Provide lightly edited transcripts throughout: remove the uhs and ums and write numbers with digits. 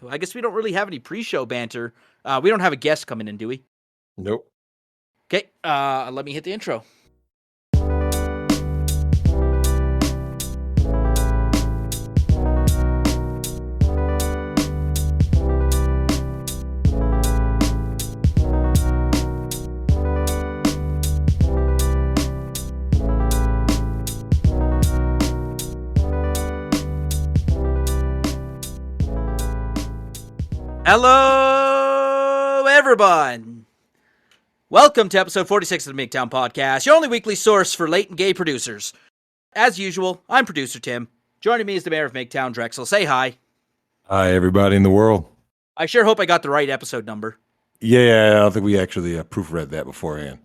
I guess we don't really have any pre-show banter. We don't have a guest coming in, do we? Nope. Okay, let me hit the intro. Hello, everyone. Welcome to episode 46 of the Migtown podcast, your only weekly source for latent gay producers. As usual, I'm producer Tim. Joining me is the mayor of Migtown, Drexel. Say hi. Hi, everybody in the world. I sure hope I got the right episode number. Yeah, I don't think we actually proofread that beforehand.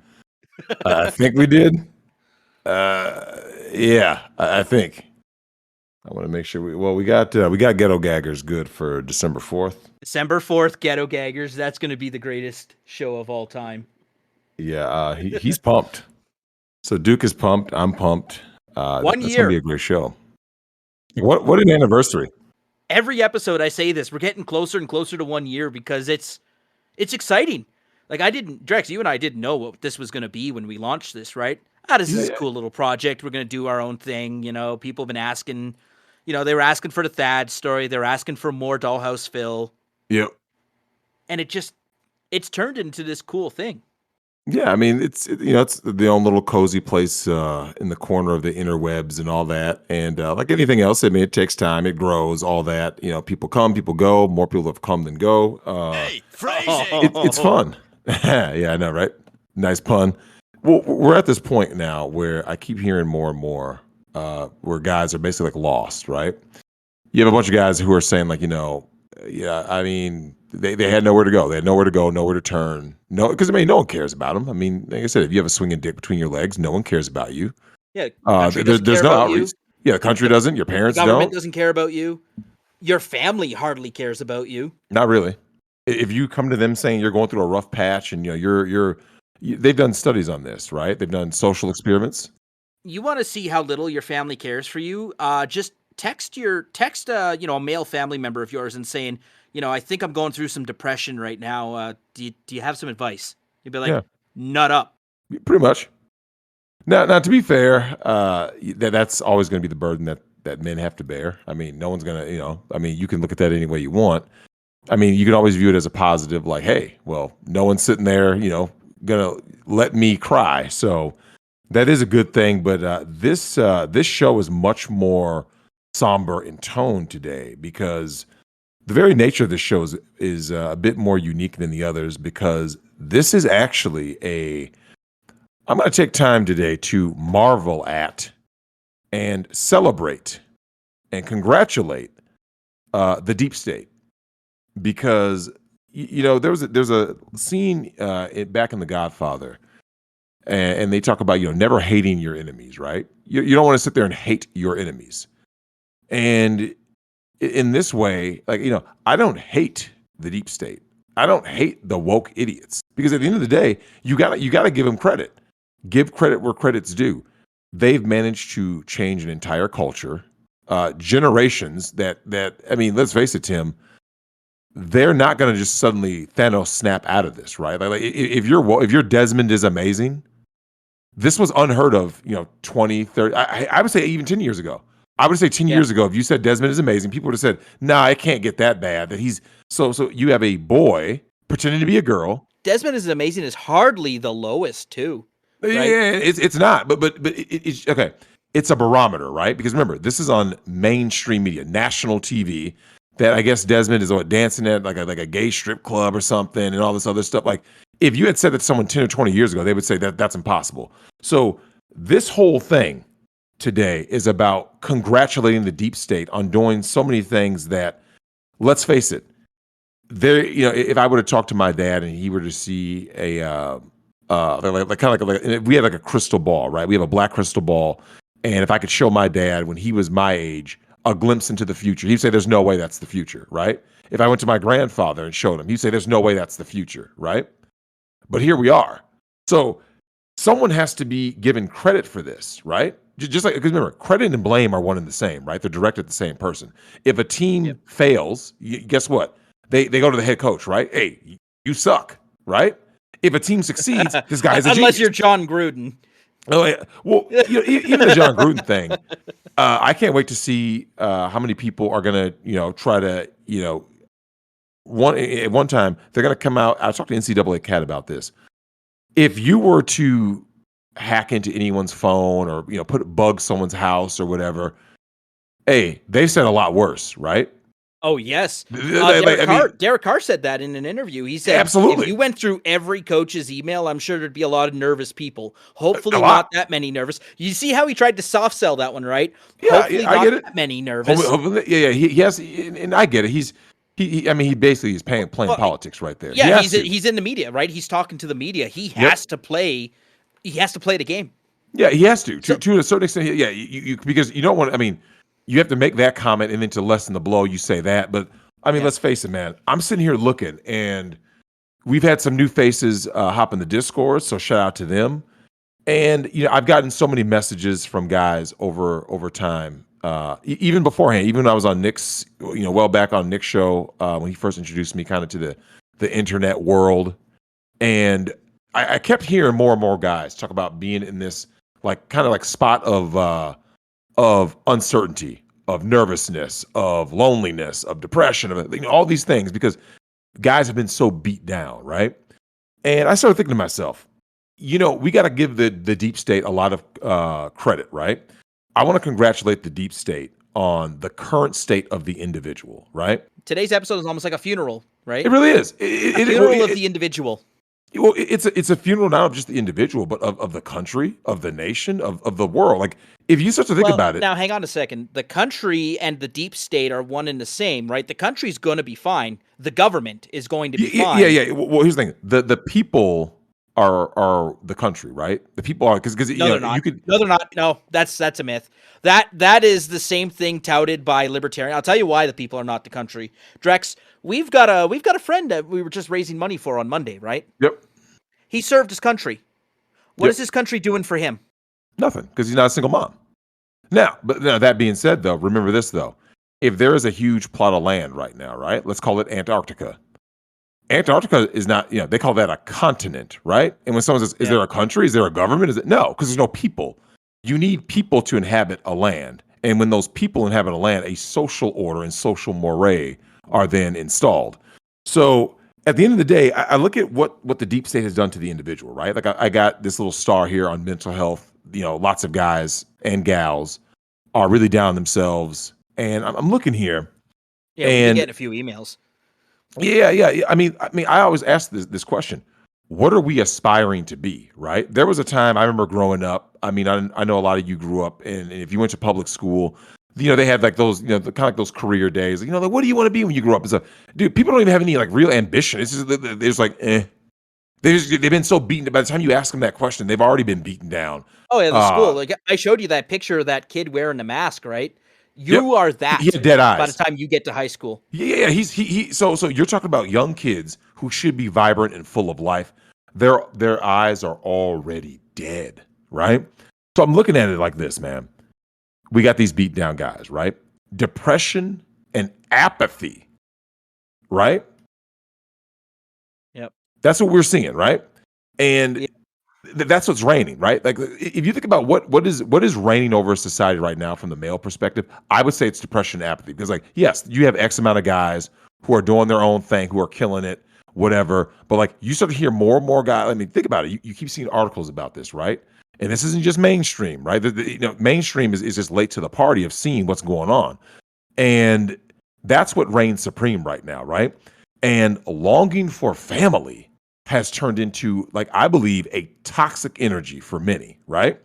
I think we did. I think. I want to make sure we got Ghetto Gaggers good for December 4th. December 4th, Ghetto Gaggers. That's going to be the greatest show of all time. Yeah, he's pumped. So Duke is pumped. I'm pumped. That's going to be a great show. What an anniversary. Every episode I say this, we're getting closer and closer to 1 year because it's exciting. Like Drex, you and I didn't know what this was going to be when we launched this, right? This is a cool little project. We're going to do our own thing. You know, people have been asking, they were asking for the Thad story. They were asking for more Dollhouse Phil. Yep. And it's turned into this cool thing. Yeah, I mean, it's the own little cozy place in the corner of the interwebs and all that. And like anything else, I mean, it takes time, it grows, all that. People come, people go. More people have come than go. Hey, phrasing! It's fun. Yeah, I know, right? Nice pun. Well, we're at this point now where I keep hearing more and more where guys are basically like lost, right? You have a bunch of guys who are saying like, I mean, they had nowhere to go. They had nowhere to go, nowhere to turn. No, because no one cares about them. I mean, like I said, if you have a swinging dick between your legs, no one cares about you. Yeah, there's no outreach. Yeah, the country doesn't. Your parents don't. The government doesn't care about you. Your family hardly cares about you. Not really. If you come to them saying you're going through a rough patch and they've done studies on this, right? They've done social experiments. You want to see how little your family cares for you? Just text a male family member of yours and saying, I think I'm going through some depression right now. Do you have some advice? You'd be like, nut up. Pretty much. Now, to be fair, that's always going to be the burden that men have to bear. I mean, no one's going to, you can look at that any way you want. I mean, you can always view it as a positive, like, hey, well, no one's sitting there, going to let me cry. So that is a good thing. But this show is much more somber in tone today because the very nature of this show is a bit more unique than the others because this is actually I'm going to take time today to marvel at and celebrate and congratulate the deep state because there's a scene back in The Godfather and they talk about never hating your enemies, right? You don't want to sit there and hate your enemies. And in this way, like, I don't hate the deep state. I don't hate the woke idiots because at the end of the day, you gotta give them credit. Give credit where credit's due. They've managed to change an entire culture, generations that, I mean, let's face it, Tim, they're not going to just suddenly Thanos snap out of this, right? Like if your Desmond is amazing, this was unheard of, 20, 30, I would say even 10 years ago. I would say 10 years ago, if you said Desmond is amazing, people would have said, nah, it can't get that bad. That he's so you have a boy pretending to be a girl. Desmond is amazing is hardly the lowest too. Right? Yeah, it's not. But it's okay. It's a barometer, right? Because remember, this is on mainstream media, national TV. That I guess Desmond is dancing at like a gay strip club or something and all this other stuff. Like if you had said that to someone 10 or 20 years ago, they would say that's impossible. So this whole thing today is about congratulating the deep state on doing so many things that, let's face it, if I were to talk to my dad and he were to see a we have like a crystal ball, right? We have a black crystal ball, and if I could show my dad when he was my age a glimpse into the future, he'd say, "There's no way that's the future," right? If I went to my grandfather and showed him, he'd say, "There's no way that's the future," right? But here we are. So someone has to be given credit for this, right? Just like, because remember, credit and blame are one and the same, right? They're directed at the same person. If a team fails, guess what? They go to the head coach, right? Hey, you suck, right? If a team succeeds, this guy is a Unless genius. you're John Gruden. Oh, yeah. Well, even the John Gruden thing, I can't wait to see how many people are going to, try to, at one time they're going to come out. I talked to NCAA Cat about this. If you were to hack into anyone's phone or bug someone's house or whatever, hey, they've said a lot worse, right? Oh, yes. I mean, Derek Carr said that in an interview. He said, absolutely. if you went through every coach's email, I'm sure there'd be a lot of nervous people. Hopefully not that many nervous. You see how he tried to soft sell that one, right? Yeah, hopefully I not get it. That many nervous. Hopefully, yeah. He has, and I get it. He basically is playing politics right there. Yeah, he's in the media, right? He's talking to the media. He has to play. He has to play the game. Yeah, he has to a certain extent. Yeah, you because you don't want. I mean, you have to make that comment, and then to lessen the blow, you say that. But I mean, let's face it, man. I'm sitting here looking, and we've had some new faces hop in the Discord, so shout out to them. And I've gotten so many messages from guys over time, even beforehand, even when I was on Nick's, well back on Nick's show when he first introduced me kind of to the internet world, and I kept hearing more and more guys talk about being in this kind of spot of uncertainty, of nervousness, of loneliness, of depression, of all these things because guys have been so beat down, right? And I started thinking to myself, we got to give the deep state a lot of credit, right? I want to congratulate the deep state on the current state of the individual, right? Today's episode is almost like a funeral, right? It really is. A funeral of the individual. Well, it's a funeral not of just the individual, but of the country, of the nation, of the world. Like, if you start to think about it. Now, hang on a second. The country and the deep state are one and the same, right? The country's going to be fine. The government is going to be fine. Yeah. Well, here's the thing. The people are the country, right? The people are because they're not. No, they're not. No, that's a myth. That is the same thing touted by libertarian. I'll tell you why the people are not the country. Drex, we've got a friend that we were just raising money for on Monday, right? Yep. He served his country. What is his country doing for him? Nothing, because he's not a single mom. Now, that being said, though, remember this though: if there is a huge plot of land right now, right? Let's call it Antarctica. Antarctica is not, they call that a continent, right? And when someone says, "Is there a country? Is there a government?" Is it no? Because there's no people. You need people to inhabit a land, and when those people inhabit a land, a social order and social mores are then installed. So at the end of the day, I look at what the deep state has done to the individual, right? Like I got this little star here on mental health. Lots of guys and gals are really down on themselves, and I'm looking here. Yeah, and we get a few emails. Yeah. I mean, I always ask this question: what are we aspiring to be? Right? There was a time I remember growing up. I mean, I know a lot of you grew up, and if you went to public school, they had like those, kind of like those career days. Like, what do you want to be when you grow up? So, dude, people don't even have any like real ambition. It's just they're just like, they've been so beaten. By the time you ask them that question, they've already been beaten down. Oh yeah, the school. Like I showed you that picture of that kid wearing the mask, right? You are that. He had dead eyes by the time you get to high school. Yeah, so you're talking about young kids who should be vibrant and full of life. Their eyes are already dead, right? So I'm looking at it like this, man. We got these beat down guys, right? Depression and apathy, right? Yep. That's what we're seeing, right? And that's what's reigning, right? Like if you think about what is reigning over society right now from the male perspective, I would say it's depression and apathy. Because yes, you have X amount of guys who are doing their own thing, who are killing it, whatever. But you start to hear more and more guys. I mean, think about it. You keep seeing articles about this, right? And this isn't just mainstream, right? Mainstream is just late to the party of seeing what's going on. And that's what reigns supreme right now, right? And longing for family has turned into, I believe, a toxic energy for many, right?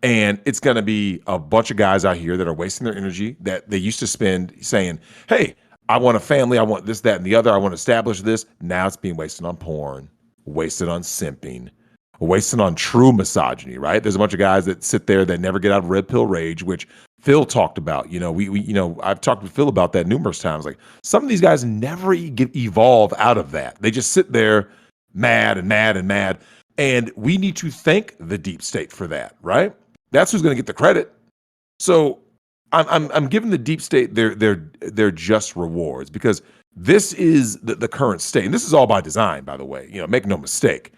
And it's going to be a bunch of guys out here that are wasting their energy that they used to spend saying, hey, I want a family, I want this, that, and the other, I want to establish this. Now it's being wasted on porn, wasted on simping, wasted on true misogyny, right? There's a bunch of guys that sit there that never get out of red pill rage, which Phil talked about. I've talked with Phil about that numerous times. Like, some of these guys never evolve out of that. They just sit there mad and mad and mad. And we need to thank the deep state for that, right? That's who's going to get the credit. So I'm giving the deep state their just rewards, because This is the current state. And this is all by design, by the way, make no mistake.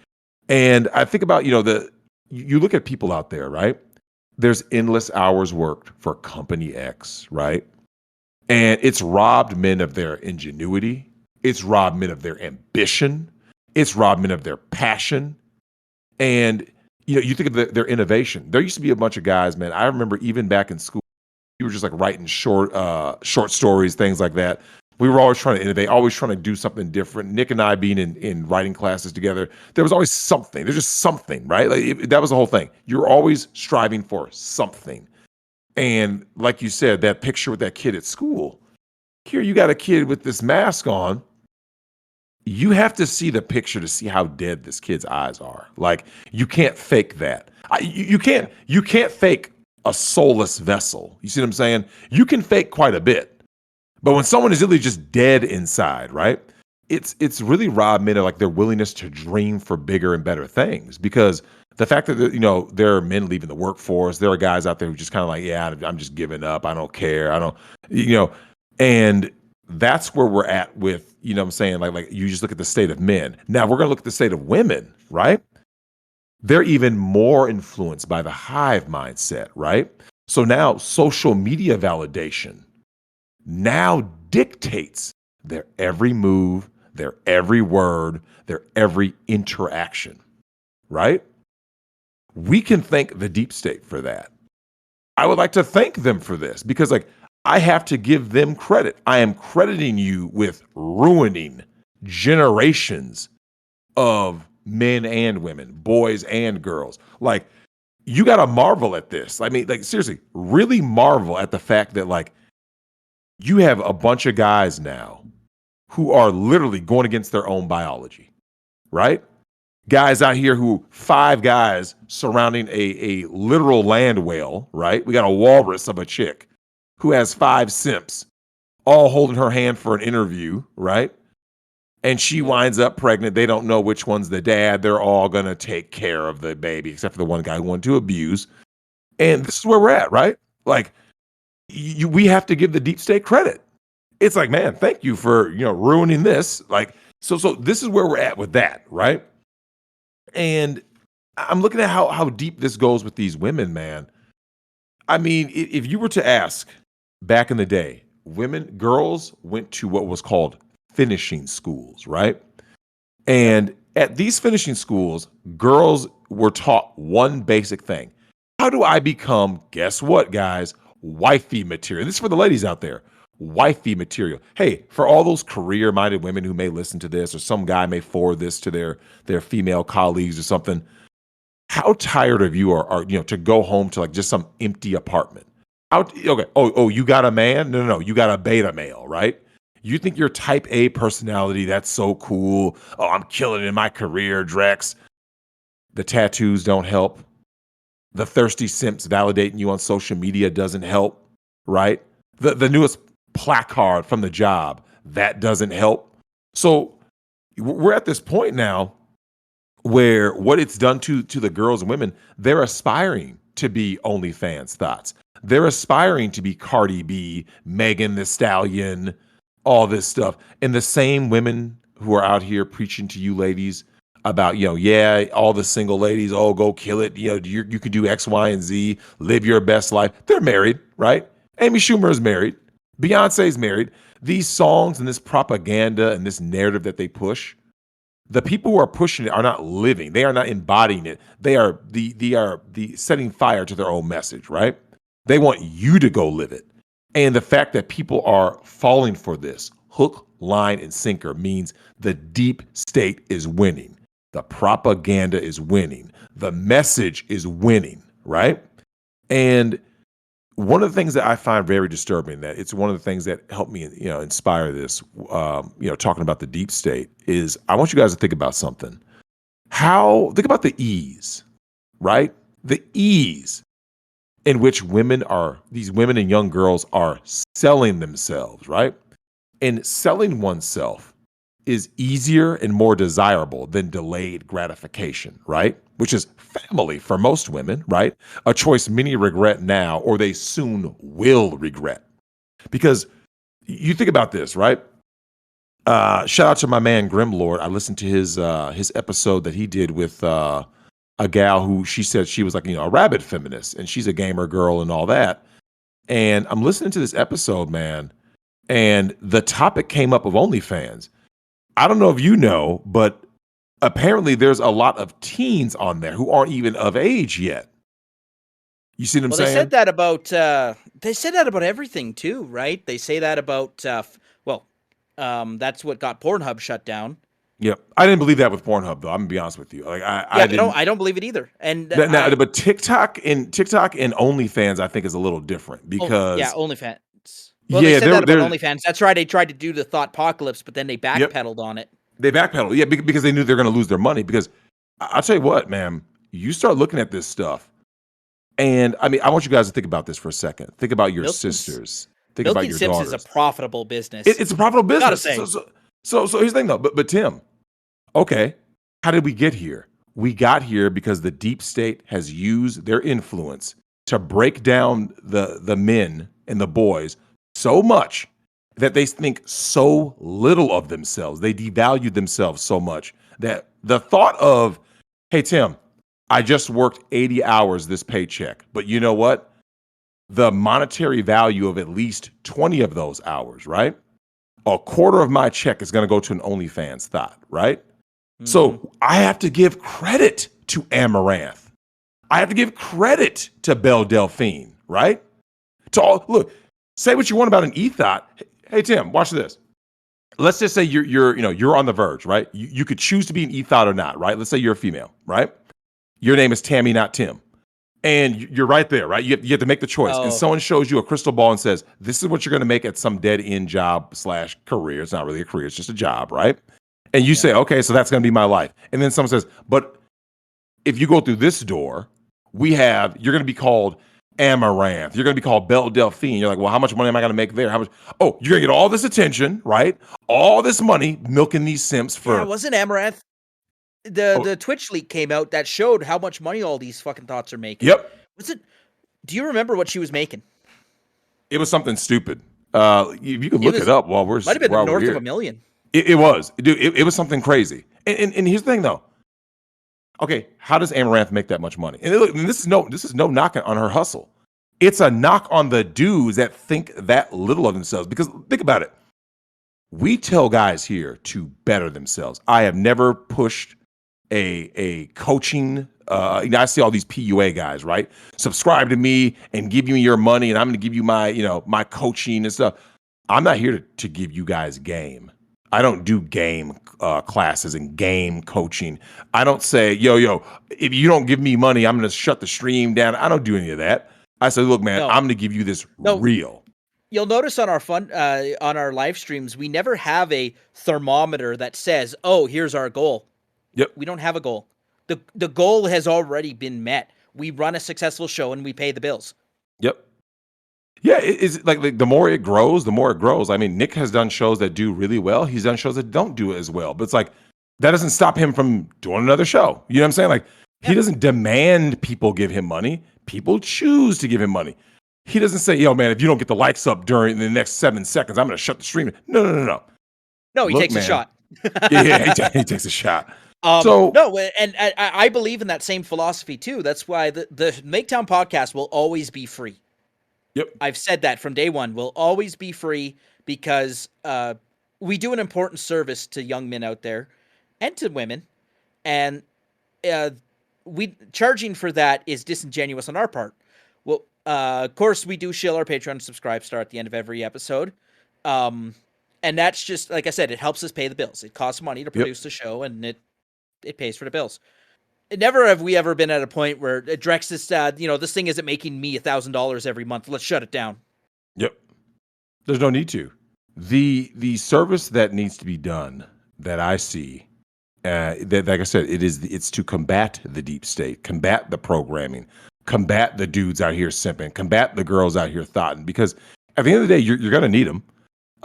And I think about, you look at people out there, right? There's endless hours worked for company X, right? And it's robbed men of their ingenuity. It's robbed men of their ambition. It's robbed men of their passion. And, you think of their innovation. There used to be a bunch of guys, man. I remember even back in school, you were just like writing short stories, things like that. We were always trying to innovate, always trying to do something different. Nick and I being in writing classes together, there was always something. There's just something, right? Like that was the whole thing. You're always striving for something. And like you said, that picture with that kid at school, here you got a kid with this mask on. You have to see the picture to see how dead this kid's eyes are. Like you can't fake that. You can't fake a soulless vessel. You see what I'm saying? You can fake quite a bit. But when someone is really just dead inside, right? It's really robbed men of like their willingness to dream for bigger and better things. Because the fact that there are men leaving the workforce, there are guys out there who just kind of like, yeah, I'm just giving up. I don't care. I don't, and that's where we're at with, what I'm saying, like you just look at the state of men. Now we're gonna look at the state of women, right? They're even more influenced by the hive mindset, right? So now social media validation now dictates their every move, their every word, their every interaction, right? We can thank the deep state for that. I would like to thank them for this because, like, I have to give them credit. I am crediting you with ruining generations of men and women, boys and girls. Like, you got to marvel at this. I mean, like, seriously, really marvel at the fact that, like, you have a bunch of guys now who are literally going against their own biology, right? Guys out here 5 guys surrounding a literal land whale, right? We got a walrus of a chick who has 5 simps all holding her hand for an interview, right? And she winds up pregnant. They don't know which one's the dad. They're all going to take care of the baby, except for the one guy who wanted to abuse. And this is where we're at, right? Like, we have to give the deep state credit. It's like, man, thank you for, ruining this. Like, so this is where we're at with that, right? And I'm looking at how deep this goes with these women, man. I mean, if you were to ask back in the day, girls went to what was called finishing schools, right? And at these finishing schools, girls were taught one basic thing. How do I become, guess what, guys? Wifey material. This is for the ladies out there. Wifey material. Hey, for all those career-minded women who may listen to this, or some guy may forward this to their female colleagues or something. How tired of you are to go home to like just some empty apartment? Okay. Oh, you got a man? No. You got a beta male, right? You think your type A personality, that's so cool. Oh, I'm killing it in my career, Drex. The tattoos don't help. The thirsty simps validating you on social media doesn't help, right? The newest placard from the job, that doesn't help. So we're at this point now where what it's done to the girls and women, they're aspiring to be OnlyFans thoughts. They're aspiring to be Cardi B, Megan Thee Stallion, all this stuff. And the same women who are out here preaching to you ladies about, all the single ladies, oh, go kill it. You can do X, Y, and Z, live your best life. They're married, right? Amy Schumer is married. Beyonce's married. These songs and this propaganda and this narrative that they push, the people who are pushing it are not living. They are not embodying it. They are the setting fire to their own message, right? They want you to go live it. And the fact that people are falling for this hook, line, and sinker means the deep state is winning. The propaganda is winning. The message is winning, right? And one of the things that I find very disturbing, that it's one of the things that helped me, inspire this, talking about the deep state, is I want you guys to think about something. Think about the ease, right? The ease in which these women and young girls are selling themselves, right? And selling oneself is easier and more desirable than delayed gratification, right? Which is family for most women, right? A choice many regret now, or they soon will regret. Because you think about this, right? Shout out to my man Grimlord. I listened to his episode that he did with a gal who she said she was like, a rabid feminist, and she's a gamer girl and all that. And I'm listening to this episode, man, and the topic came up of OnlyFans. I don't know if you know, but apparently there's a lot of teens on there who aren't even of age yet. You see what I'm saying? They said that about everything too, right? They say that about that's what got Pornhub shut down. Yep. I didn't believe that with Pornhub though. I'm gonna be honest with you. Like I don't believe it either. And but TikTok and OnlyFans I think is a little different because OnlyFans. Well, they said that about OnlyFans. That's right. They tried to do the thoughtpocalypse, but then they backpedaled on it. They backpedaled, because they knew they're going to lose their money. Because I'll tell you what, man, you start looking at this stuff, and I mean, I want you guys to think about this for a second. Think about your sisters. Think about your daughters. Sims is a profitable business. It's a profitable business. Gotta say. So here's the thing, though. But Tim, okay, how did we get here? We got here because the deep state has used their influence to break down the men and the boys so much that they think so little of themselves. They devalued themselves so much that the thought of, hey, Tim, I just worked 80 hours this paycheck, but you know what? The monetary value of at least 20 of those hours, right? A quarter of my check is going to go to an OnlyFans thought, right? Mm-hmm. So I have to give credit to Amaranth. I have to give credit to Belle Delphine, right? Look, say what you want about an ethot. Hey, Tim, watch this. Let's just say you're on the verge, right? You could choose to be an ethot or not, right? Let's say you're a female, right? Your name is Tammy, not Tim. And you're right there, right? You have to make the choice. And someone shows you a crystal ball and says, this is what you're going to make at some dead-end job / career. It's not really a career. It's just a job, right? And you say, okay, so that's going to be my life. And then someone says, but if you go through this door, you're going to be called Amaranth. You're going to be called Belle Delphine. You're like, well, how much money am I going to make there? How much? Oh, you're going to get all this attention, right? All this money milking these simps for. Yeah, it wasn't Amaranth. The Twitch leak came out that showed how much money all these fucking thoughts are making. Yep. Do you remember what she was making? It was something stupid. You can look it up while we're might have been north of $1 million. It was, dude. It was something crazy. And here's the thing, though. Okay, how does Amaranth make that much money? And look, this is no knock on her hustle. It's a knock on the dudes that think that little of themselves. Because think about it. We tell guys here to better themselves. I have never pushed a coaching. I see all these PUA guys, right? Subscribe to me and give me your money, and I'm going to give you my coaching and stuff. I'm not here to give you guys game. I don't do game classes and game coaching. I don't say, yo, if you don't give me money, I'm going to shut the stream down. I don't do any of that. I say, look, man, I'm going to give you this real. You'll notice on our live streams, we never have a thermometer that says, oh, here's our goal. Yep. We don't have a goal. The goal has already been met. We run a successful show and we pay the bills. Yep. Yeah, it's like the more it grows, the more it grows. I mean, Nick has done shows that do really well. He's done shows that don't do as well. But it's like, that doesn't stop him from doing another show. You know what I'm saying? Like, he doesn't demand people give him money. People choose to give him money. He doesn't say, yo, man, if you don't get the likes up during the next 7 seconds, I'm going to shut the stream. No. No, he takes a shot. Yeah, he takes a shot. And I believe in that same philosophy too. That's why the Migtown podcast will always be free. Yep. I've said that from day one. Will always be free because we do an important service to young men out there and to women, and we charging for that is disingenuous on our part. Well, of course, we do shill our Patreon subscribe star at the end of every episode. And that's just, like I said, it helps us pay the bills. It costs money to produce the show, and it pays for the bills. Never have we ever been at a point where Drex is sad, this thing isn't making me $1,000 every month. Let's shut it down. Yep. There's no need to. The service that needs to be done that I see, that, like I said, it's to combat the deep state, combat the programming, combat the dudes out here simping, combat the girls out here thoughting. Because at the end of the day, you're going to need them.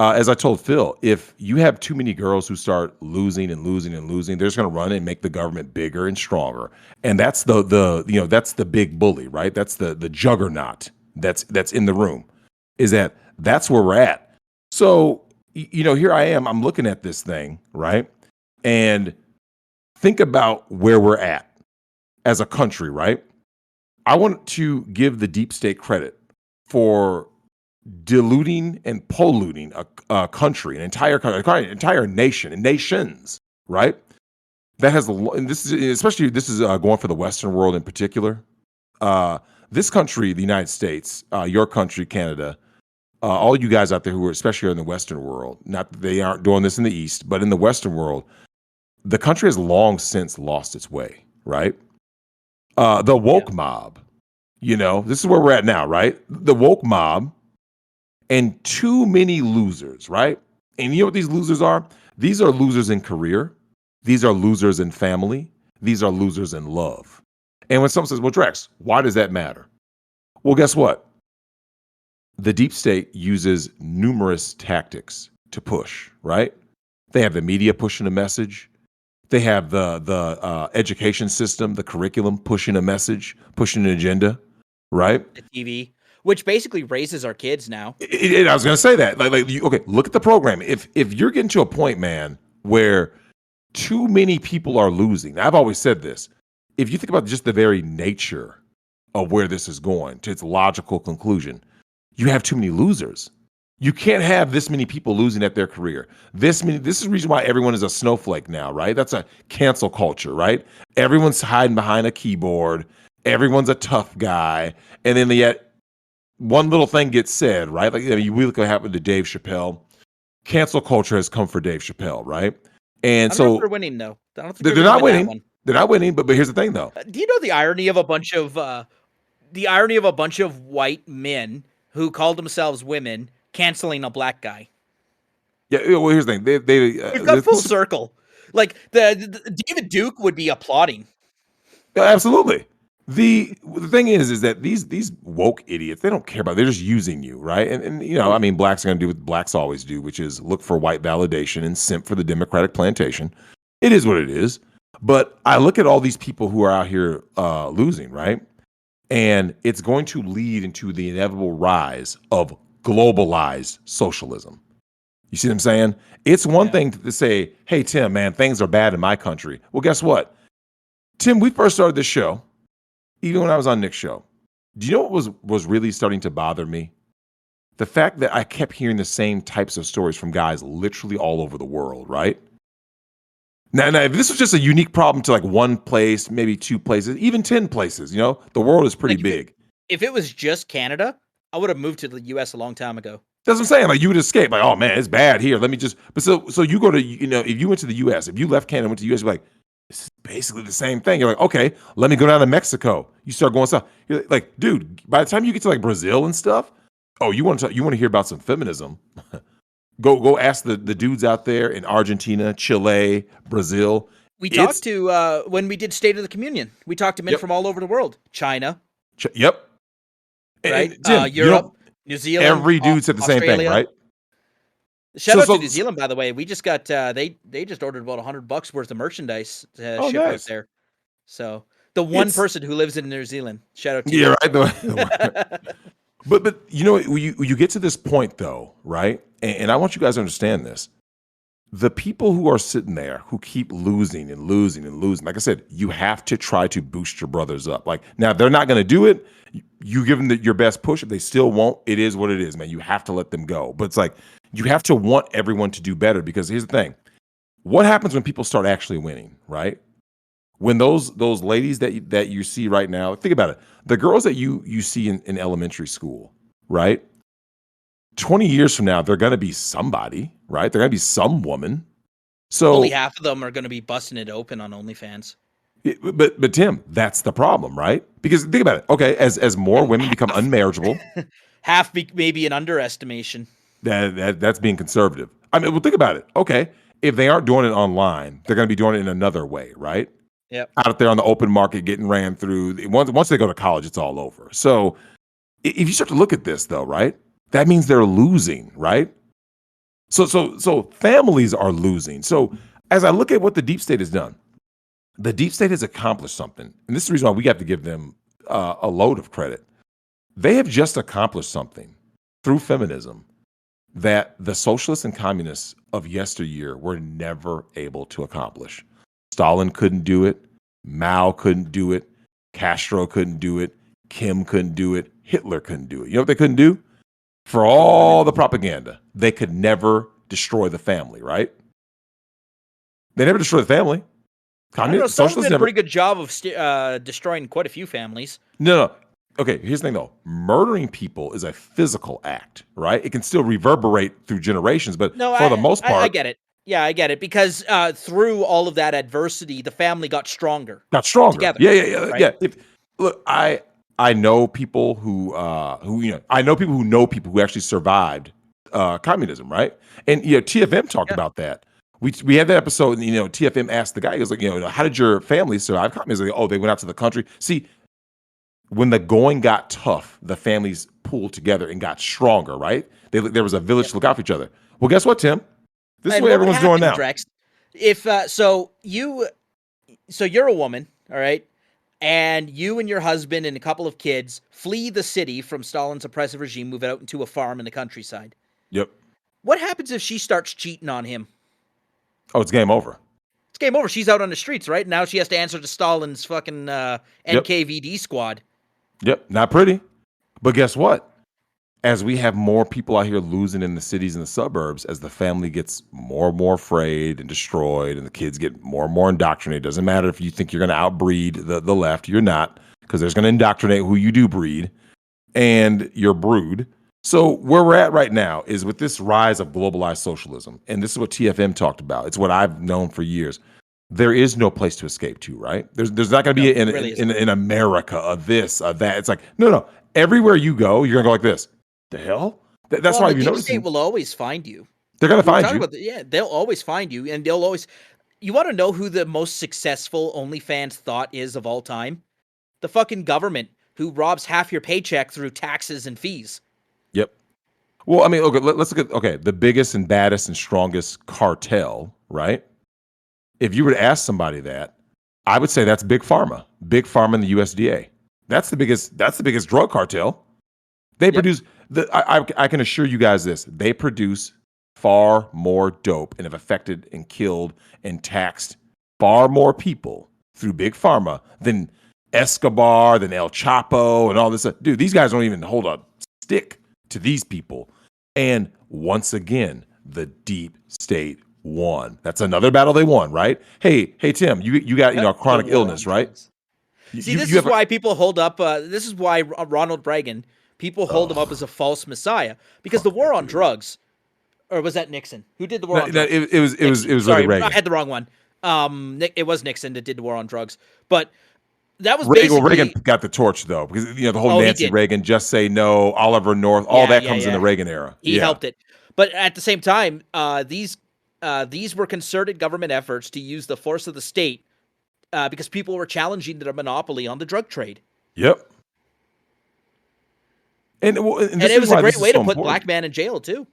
As I told Phil, if you have too many girls who start losing and losing and losing, they're just going to run and make the government bigger and stronger. And that's that's the big bully, right? That's the juggernaut that's in the room. That's where we're at. So, here I am. I'm looking at this thing, right? And think about where we're at as a country, right? I want to give the deep state credit for diluting and polluting a country, an entire country, an entire nation, and nations, right? That has, and this is especially going for the Western world in particular. This country, the United States, your country, Canada, all you guys out there who are especially in the Western world, not that they aren't doing this in the East, but in the Western world, the country has long since lost its way, right? The woke mob, this is where we're at now, right? The woke mob and too many losers, right? And you know what these losers are? These are losers in career. These are losers in family. These are losers in love. And when someone says, well, Drex, why does that matter? Well, guess what? The deep state uses numerous tactics to push, right? They have the media pushing a message. They have the education system, the curriculum pushing a message, pushing an agenda, right? The TV, which basically raises our kids now. I was going to say that. Okay, look at the program. If you're getting to a point, man, where too many people are losing, I've always said this. If you think about just the very nature of where this is going to its logical conclusion, you have too many losers. You can't have this many people losing at their career. This is the reason why everyone is a snowflake now, right? That's a cancel culture, right? Everyone's hiding behind a keyboard. Everyone's a tough guy. And then yet one little thing gets said, right? Like, we look at what happened to Dave Chappelle. Cancel culture has come for Dave Chappelle, right? And I don't so know if they're winning, though. I don't think they're not win winning. They're not winning, but here's the thing, though. Do you know the irony of a bunch of white men who called themselves women canceling a black guy? Yeah, well, here's the thing. We've got full circle. Like the David Duke would be applauding. Absolutely. The thing is that these woke idiots, they don't care about it. They're just using you, right? And I mean, blacks are going to do what blacks always do, which is look for white validation and simp for the Democratic plantation. It is what it is. But I look at all these people who are out here losing, right? And it's going to lead into the inevitable rise of globalized socialism. You see what I'm saying? It's one thing to say, hey, Tim, man, things are bad in my country. Well, guess what? Tim, we first started this show, even when I was on Nick's show. Do you know what was really starting to bother me? The fact that I kept hearing the same types of stories from guys literally all over the world, right? Now, if this was just a unique problem to like one place, maybe two places, even 10 places, the world is pretty big. If it was just Canada, I would have moved to the U.S. a long time ago. That's what I'm saying. Like, you would escape. Like, oh man, it's bad here. Let me just. But so you go to, if you went to the U.S., if you left Canada and went to the U.S., you're like, this is basically the same thing. You're like, okay, let me go down to Mexico. You start going south. You're like, dude, by the time you get to like Brazil and stuff, oh, you want to hear about some feminism? Go ask the dudes out there in Argentina, Chile, Brazil. We talked to when we did State of the Communion. We talked to men from all over the world. China. Yep. Right. And, Europe, New Zealand. Every dude said the same thing, right? Shout out to New Zealand, by the way. We just got they just ordered about $100 worth of merchandise to ship out there. So the one person who lives in New Zealand. Shout out to you. Right. But you get to this point though, right? And I want you guys to understand this. The people who are sitting there who keep losing and losing and losing, like I said, you have to try to boost your brothers up. Like, now, they're not going to do it. You give them your best push. If they still won't, it is what it is, man. You have to let them go. But it's like, you have to want everyone to do better, because here's the thing. What happens when people start actually winning, right? When those ladies that you see right now, think about it. The girls that you see in elementary school, right? 20 years from now, they're going to be somebody, right? They're going to be some woman. So only half of them are going to be busting it open on OnlyFans. But Tim, that's the problem, right? Because think about it. Okay, as more women become unmarriageable, half maybe an underestimation. That's being conservative. I mean, well, think about it. Okay, if they aren't doing it online, they're going to be doing it in another way, right? Yep. Out there on the open market, getting ran through. Once they go to college, it's all over. So if you start to look at this, though, right? That means they're losing, right? So families are losing. So as I look at what the deep state has done, the deep state has accomplished something. And this is the reason why we have to give them a load of credit. They have just accomplished something through feminism that the socialists and communists of yesteryear were never able to accomplish. Stalin couldn't do it. Mao couldn't do it. Castro couldn't do it. Kim couldn't do it. Hitler couldn't do it. You know what they couldn't do? For all the propaganda, they could never destroy the family, right? They never destroyed the family. I don't know. Stalin did a pretty good job of destroying quite a few families. No. Okay, here's the thing, though. Murdering people is a physical act, right? It can still reverberate through generations, but for the most part... I get it. Yeah, I get it. Because through all of that adversity, the family got stronger. Together. Yeah. Right? Yeah. Look, I know people who I know people who actually survived communism, right? And TFM talked about that. We had that episode, and TFM asked the guy, he was like, how did your family survive communism? Like, oh, they went out to the country. See, when the going got tough, the families pulled together and got stronger, right? There was a village to look out for each other. Well, guess what, Tim? This is what everyone's doing now. Drex, if so you're a woman, all right, and you and your husband and a couple of kids flee the city from Stalin's oppressive regime, move out into a farm in the countryside. Yep. What happens if she starts cheating on him? Oh, it's game over. It's game over. She's out on the streets, right? Now she has to answer to Stalin's fucking NKVD squad. Yep, not pretty. But guess what? As we have more people out here losing in the cities and the suburbs, as the family gets more and more afraid and destroyed, and the kids get more and more indoctrinated, doesn't matter if you think you're going to outbreed the left, you're not, because there's going to indoctrinate who you do breed and your brood. So where we're at right now is with this rise of globalized socialism, and this is what TFM talked about. It's what I've known for years. There is no place to escape to, right? There's not going to be in America a this, a that. It's like, no. Everywhere you go, you're going to go like this. The hell? That's why you notice. The deep state will always find you. They're going to find you. They'll always find you, and they'll always. You want to know who the most successful OnlyFans thought is of all time? The fucking government, who robs half your paycheck through taxes and fees. Yep. Well, I mean, okay, let's look at the biggest and baddest and strongest cartel, right? If you were to ask somebody that, I would say that's Big Pharma. Big Pharma and the USDA. That's the biggest drug cartel. They produce I can assure you guys this. They produce far more dope and have affected and killed and taxed far more people through Big Pharma than Escobar, than El Chapo and all this stuff. Dude, these guys don't even hold a stick to these people. And once again, the deep state won. That's another battle they won, right? Hey, Tim, you got a chronic illness, right? See, this is why people hold up. This is why Ronald Reagan. People hold him up as a false messiah because the war on drugs, or was that Nixon? Who did the war on drugs? It was Sorry, Reagan. I had the wrong one. It was Nixon that did the war on drugs, but that was basically... Reagan got the torch though, because the whole Nancy Reagan, just say no, Oliver North, all that comes in the Reagan era. He helped it, but at the same time, these were concerted government efforts to use the force of the state because people were challenging their monopoly on the drug trade. Yep. And it was a great way to put black man in jail too.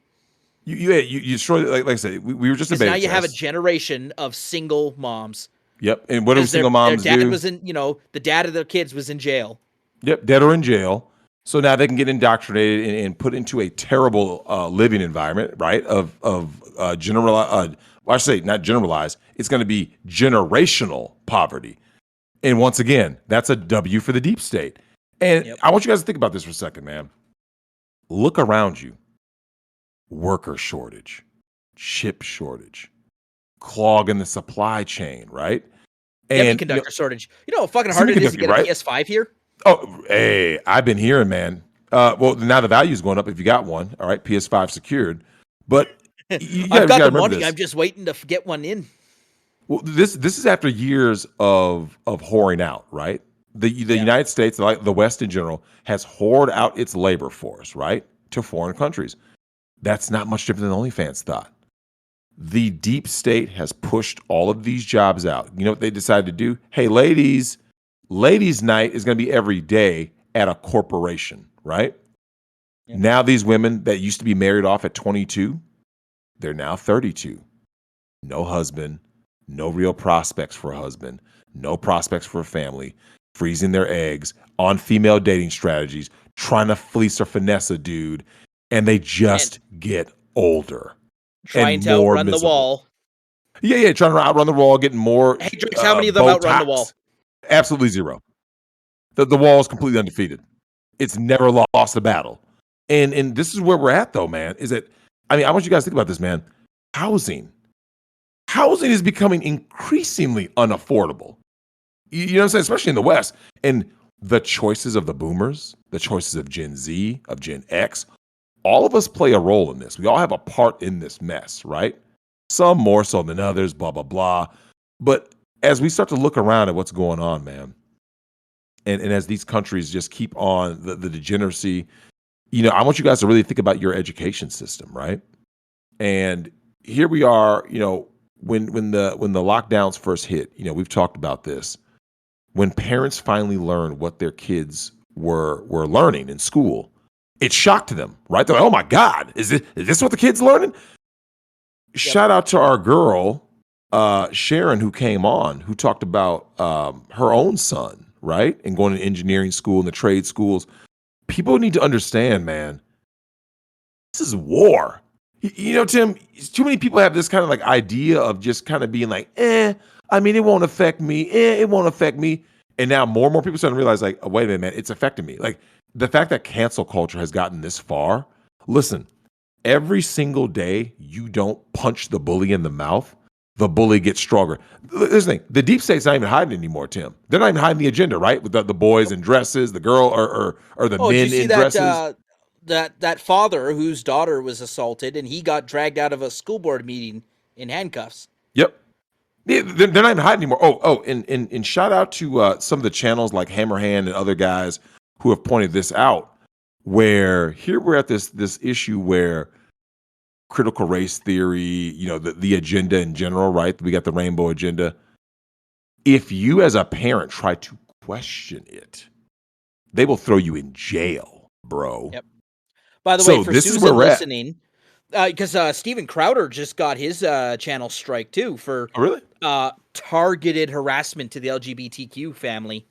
You destroyed, like I said, we were just a beta now you have a generation of single moms. Yep. And what do single moms do? Their dad was in, the dad of their kids was in jail. Yep, dead or in jail. So now they can get indoctrinated and put into a terrible living environment, right? I should say not generalized. It's going to be generational poverty. And once again, that's a W for the deep state. And I want you guys to think about this for a second, man. Look around you. Worker shortage, chip shortage, clogging the supply chain, right? And semiconductor shortage. You know how fucking hard it is to get a PS5 here? Oh, hey, I've been hearing, man. Well, now the value is going up if you got one. All right, PS5 secured. But I've got the money. I'm just waiting to get one in. Well, this is after years of whoring out, right? The United States, like the West in general, has whored out its labor force, right, to foreign countries. That's not much different than OnlyFans thought. The deep state has pushed all of these jobs out. You know what they decided to do? Hey, ladies' night is going to be every day at a corporation, right? Yeah. Now these women that used to be married off at 22, they're now 32. No husband, no real prospects for a husband, no prospects for a family, freezing their eggs, on female dating strategies, trying to fleece or finesse a dude, and they just get older and Trying to more outrun the miserable. wall. Yeah, trying to outrun the wall, getting more Hey, Drex, how many of them outrun the wall? Botox. Absolutely zero. The wall is completely undefeated. It's never lost a battle. And this is where we're at, though, man. Is that, I mean, I want you guys to think about this, man. Housing is becoming increasingly unaffordable. You know what I'm saying? Especially in the West. And the choices of the boomers, the choices of Gen Z, of Gen X, all of us play a role in this. We all have a part in this mess, right? Some more so than others, blah, blah, blah. But as we start to look around at what's going on, man, and as these countries just keep on the degeneracy, I want you guys to really think about your education system, right? And here we are, when the lockdowns first hit, we've talked about this. When parents finally learned what their kids were learning in school, it shocked them, right? They're like, "Oh my God, is this what the kids learning?" Yep. Shout out to our girl, Sharon, who came on, who talked about her own son, right? And going to engineering school and the trade schools. People need to understand, man, this is war. Tim, too many people have this kind of like idea of just kind of being like, I mean, it won't affect me. It won't affect me. And now more and more people starting to realize, like, oh, wait a minute, man, it's affecting me. Like, the fact that cancel culture has gotten this far, listen, every single day you don't punch the bully in the mouth, the bully gets stronger. Listen, the thing, the deep state's not even hiding anymore, Tim. They're not even hiding the agenda, right? With the boys in dresses, the girl or the men in dresses. That father whose daughter was assaulted and he got dragged out of a school board meeting in handcuffs. Yep. They're not even hiding anymore. And shout out to some of the channels like Hammerhand and other guys who have pointed this out, where here we're at this issue where critical race theory, the agenda in general, right? We got the rainbow agenda. If you as a parent try to question it, they will throw you in jail, bro. Yep. By the way, for Susan listening, because Steven Crowder just got his channel strike too for targeted harassment to the LGBTQ family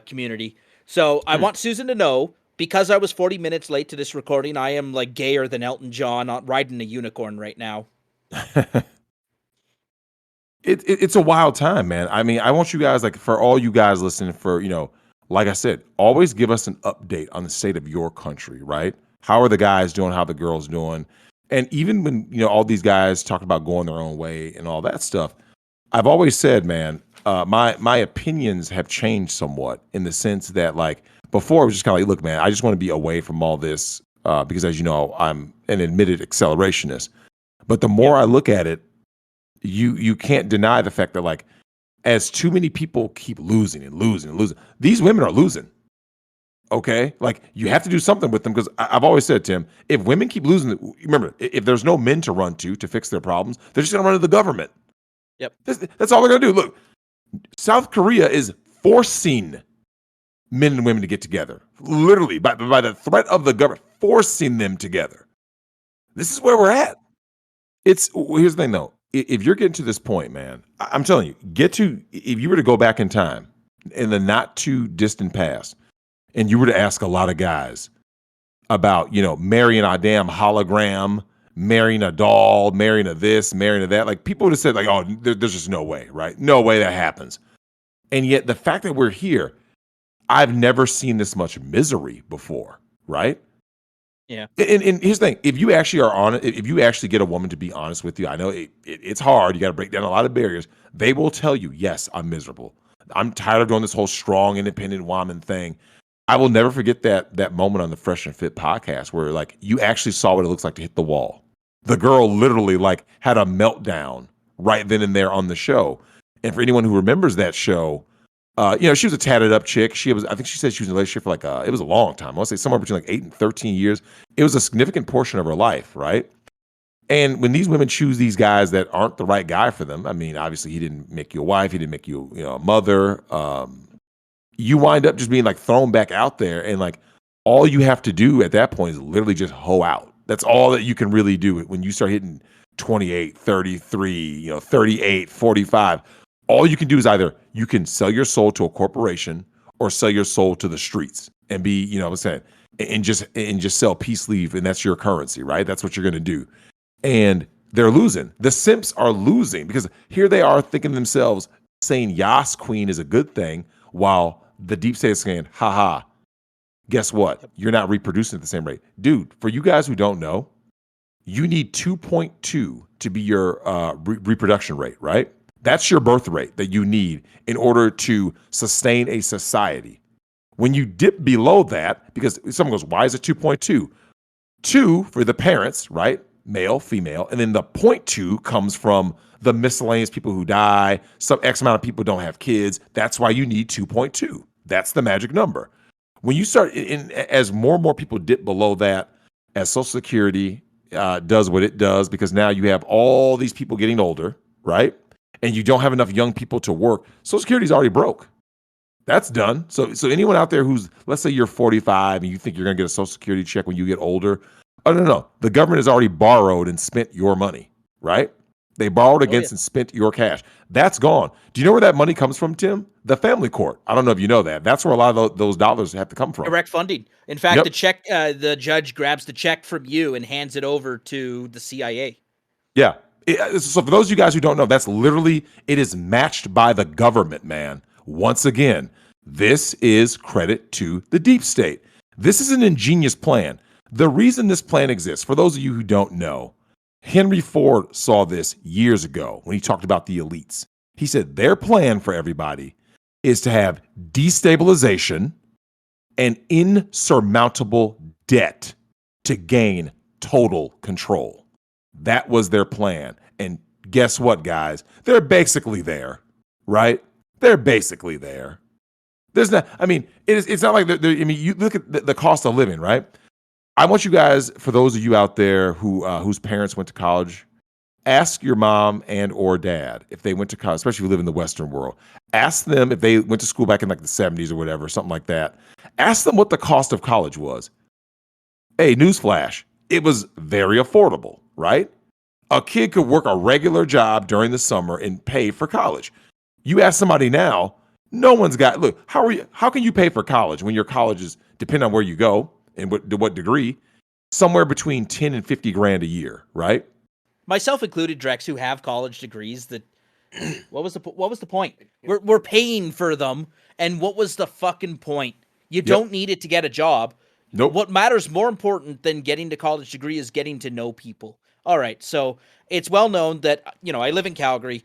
community. So I want Susan to know, because I was 40 minutes late to this recording, I am like gayer than Elton John riding a unicorn right now. It's a wild time, man. I mean, I want you guys, like, for all you guys listening, for, like I said, always give us an update on the state of your country, right? How are the guys doing? How are the girls doing? And even when, all these guys talk about going their own way and all that stuff, I've always said, man, my opinions have changed somewhat, in the sense that, like, before it was just kind of like, look, man, I just want to be away from all this because, as you know, I'm an admitted accelerationist. But the more I look at it, you can't deny the fact that, like, as too many people keep losing and losing and losing, these women are losing. Okay? Like, you have to do something with them, because I've always said, Tim, if women keep losing, remember, if there's no men to run to fix their problems, they're just going to run to the government. Yep. That's all they're going to do. Look, South Korea is forcing men and women to get together. Literally, by the threat of the government, forcing them together. This is where we're at. Here's the thing, though. If you're getting to this point, man, I'm telling you, if you were to go back in time in the not too distant past, and you were to ask a lot of guys about, marrying a damn hologram, marrying a doll, marrying a this, marrying a that, like, people would have said, like, oh, there's just no way, right? No way that happens. And yet the fact that we're here, I've never seen this much misery before, right? Yeah. And here's the thing: if you actually are honest, if you actually get a woman to be honest with you, I know it's hard. You got to break down a lot of barriers. They will tell you, yes, I'm miserable. I'm tired of doing this whole strong, independent woman thing. I will never forget that moment on the Fresh and Fit podcast where, like, you actually saw what it looks like to hit the wall. The girl literally, like, had a meltdown right then and there on the show. And for anyone who remembers that show, she was a tatted up chick. I think she said she was in a relationship for like it was a long time. I want to say somewhere between like 8 and 13 years. It was a significant portion of her life, right? And when these women choose these guys that aren't the right guy for them, I mean, obviously he didn't make you a wife, he didn't make you, a mother. You wind up just being like thrown back out there, and like all you have to do at that point is literally just hoe out. That's all that you can really do when you start hitting 28, 33, 38, 45. All you can do is either you can sell your soul to a corporation or sell your soul to the streets and be, what I'm saying, and just sell peace leave, and that's your currency, right? That's what you're going to do. And they're losing. The simps are losing because here they are thinking to themselves, saying Yas Queen is a good thing, while the deep state is saying, haha, guess what? You're not reproducing at the same rate. Dude, for you guys who don't know, you need 2.2 to be your reproduction rate, right? That's your birth rate that you need in order to sustain a society. When you dip below that, because someone goes, why is it 2.2? 2 for the parents, right? Male, female. And then the 0.2 comes from the miscellaneous people who die. Some X amount of people don't have kids. That's why you need 2.2. That's the magic number. When you start, as more and more people dip below that, as Social Security does what it does, because now you have all these people getting older, right? And you don't have enough young people to work. Social Security is already broke. That's done. So anyone out there who's, let's say you're 45 and you think you're going to get a Social Security check when you get older, oh, no. The government has already borrowed and spent your money, right? They borrowed against and spent your cash. That's gone. Do you know where that money comes from, Tim? The family court. I don't know if you know that. That's where a lot of those dollars have to come from. Direct funding. In fact, the check, the judge grabs the check from you and hands it over to the CIA. Yeah. So for those of you guys who don't know, that's literally, it is matched by the government, man. Once again, this is credit to the deep state. This is an ingenious plan. The reason this plan exists, for those of you who don't know, Henry Ford saw this years ago when he talked about the elites. He said their plan for everybody is to have destabilization and insurmountable debt to gain total control. That was their plan. And guess what, guys? They're basically there, right? They're basically there. There's not, I mean, it's not like, you look at the cost of living, right? I want you guys, for those of you out there whose parents went to college, ask your mom and or dad if they went to college, especially if you live in the Western world. Ask them if they went to school back in like the 70s or whatever, something like that. Ask them what the cost of college was. Hey, newsflash, it was very affordable, right? A kid could work a regular job during the summer and pay for college. You ask somebody now, no one's got, look, how can you pay for college when your college is, depending on where you go and what degree, somewhere between 10 and 50 grand a year, right? Myself included, Drex, who have college degrees that, what was the point? We're paying for them, and what was the fucking point? You don't need it to get a job. Nope. What matters more important than getting to college degree is getting to know people. All right, so it's well known that, I live in Calgary.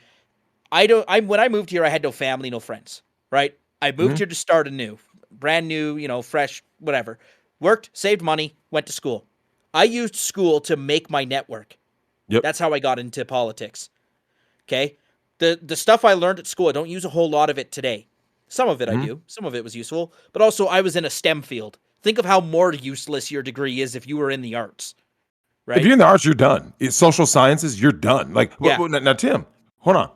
When I moved here, I had no family, no friends, right? I moved here to start anew, brand new, fresh, whatever. Worked, saved money, went to school. I used school to make my network. Yep. That's how I got into politics. Okay? The stuff I learned at school, I don't use a whole lot of it today. Some of it I do. Some of it was useful. But also, I was in a STEM field. Think of how more useless your degree is if you were in the arts. Right? If you're in the arts, you're done. It's social sciences, you're done. Like, now, Tim, hold on.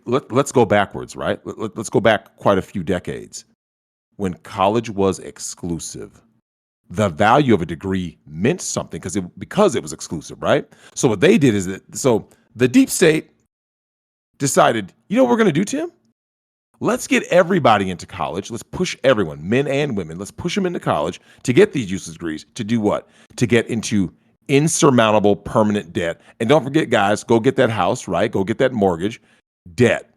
Let's go backwards, right? Let's go back quite a few decades. When college was exclusive, the value of a degree meant something because it was exclusive, right? So what they did is the deep state decided, you know what we're going to do, Tim? Let's get everybody into college. Let's push everyone, men and women. Let's push them into college to get these useless degrees. To do what? To get into insurmountable permanent debt. And don't forget, guys, go get that house, right? Go get that mortgage. Debt.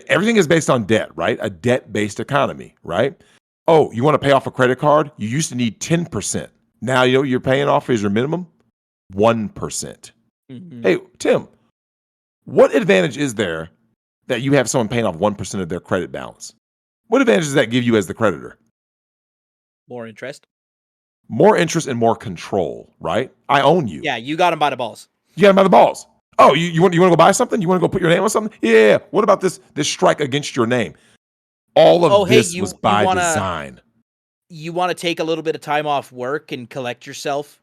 Everything is based on debt, right? A debt-based economy, right? Oh, you want to pay off a credit card? You used to need 10%. Now, you know what you're paying off is your minimum? 1%. Hey, Tim, what advantage is there that you have someone paying off 1% of their credit balance? What advantage does that give you as the creditor? More interest. More interest and more control, right? I own you. Yeah, you got him by the balls. You got him by the balls. Oh, you want to go buy something? You want to go put your name on something? Yeah. What about this strike against your name? All of this was by design. You want to take a little bit of time off work and collect yourself?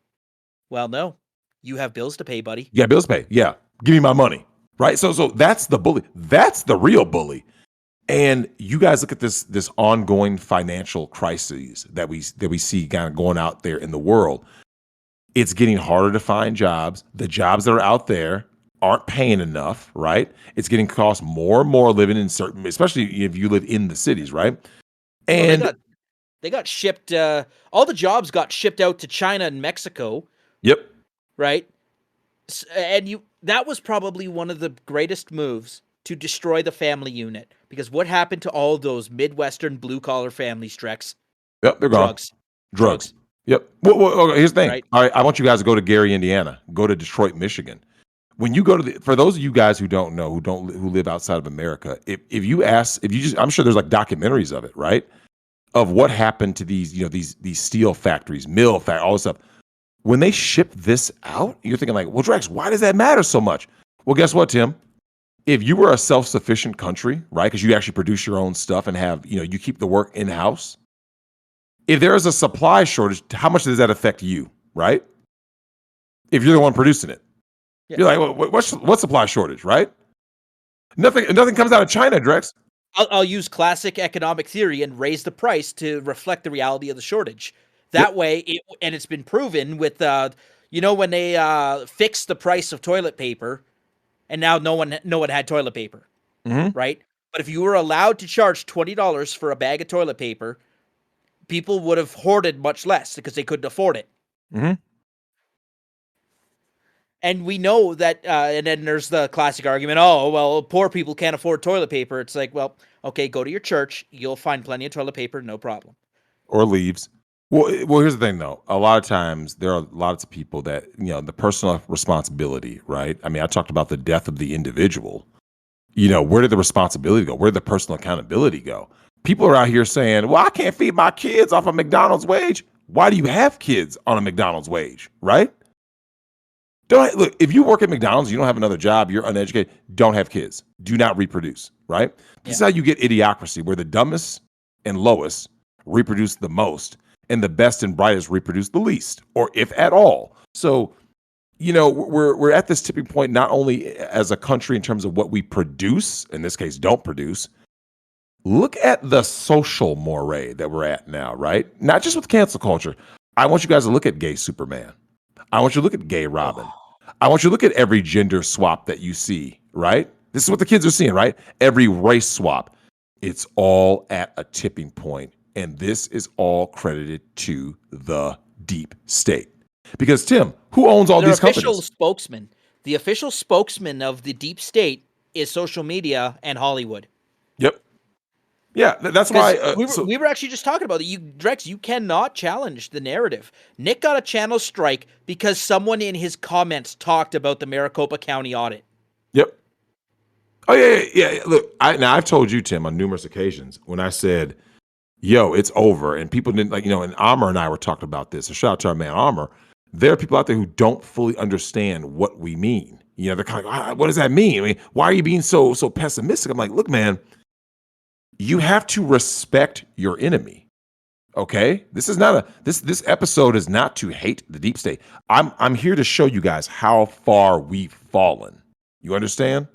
Well, no. You have bills to pay, buddy. Yeah, bills to pay. Yeah. Give me my money. Right? So that's the bully. That's the real bully. And you guys look at this ongoing financial crises that we see kind of going out there in the world. It's getting harder to find jobs. The jobs that are out there aren't paying enough, right? It's getting cost more and more living in certain, especially if you live in the cities, right? And They got shipped. All the jobs got shipped out to China and Mexico, Yep. right? And that was probably one of the greatest moves to destroy the family unit, because what happened to all those Midwestern blue collar families, Drex? Yep. They're gone. Drugs. Drugs. Yep. Well, okay, here's the thing. Right? All right. I want you guys to go to Gary, Indiana. Go to Detroit, Michigan. When you go to for those of you guys who don't know, who live outside of America, if you ask, if you just, I'm sure there's like documentaries of it, right? Of what happened to these, these steel factories, all this stuff. When they ship this out, you're thinking like, well, Drex, why does that matter so much? Well, guess what, Tim? If you were a self-sufficient country, right? Because you actually produce your own stuff and have, you keep the work in-house. If there is a supply shortage, how much does that affect you, right? If you're the one producing it. Yeah. You're like, well, what's supply shortage, right? Nothing comes out of China, Drex. I'll use classic economic theory and raise the price to reflect the reality of the shortage. That way, it's been proven with, when they fixed the price of toilet paper, and now no one had toilet paper, right? But if you were allowed to charge $20 for a bag of toilet paper, people would have hoarded much less because they couldn't afford it. And we know that, and then there's the classic argument, oh, well, poor people can't afford toilet paper. It's like, well, okay, go to your church. You'll find plenty of toilet paper, no problem. Or leaves. Well, here's the thing, though. A lot of times there are lots of people that, the personal responsibility, right? I mean, I talked about the death of the individual. Where did the responsibility go? Where did the personal accountability go? People are out here saying, well, I can't feed my kids off a McDonald's wage. Why do you have kids on a McDonald's wage, right? Look, if you work at McDonald's, you don't have another job, you're uneducated, don't have kids. Do not reproduce, right? This is how you get idiocracy, where the dumbest and lowest reproduce the most, and the best and brightest reproduce the least, or if at all. So, we're at this tipping point, not only as a country in terms of what we produce, in this case, don't produce. Look at the social moray that we're at now, right? Not just with cancel culture. I want you guys to look at gay Superman. I want you to look at gay Robin. I want you to look at every gender swap that you see, right? This is what the kids are seeing, right? Every race swap. It's all at a tipping point. And this is all credited to the deep state. Because, Tim, who owns all these companies? The official spokesman of the deep state is social media and Hollywood. Yep. Yeah, that's why we were actually just talking about it. Drex, you cannot challenge the narrative. Nick got a channel strike because someone in his comments talked about the Maricopa County audit. Yep. Oh yeah. Look, I've told you, Tim, on numerous occasions when I said, "Yo, it's over," and people didn't and Amr and I were talking about this. So shout out to our man Amr. There are people out there who don't fully understand what we mean. They're kind of like, what does that mean? I mean, why are you being so pessimistic? I'm like, look, man. You have to respect your enemy. Okay? This is not this episode is not to hate the deep state. I'm here to show you guys how far we've fallen. You understand?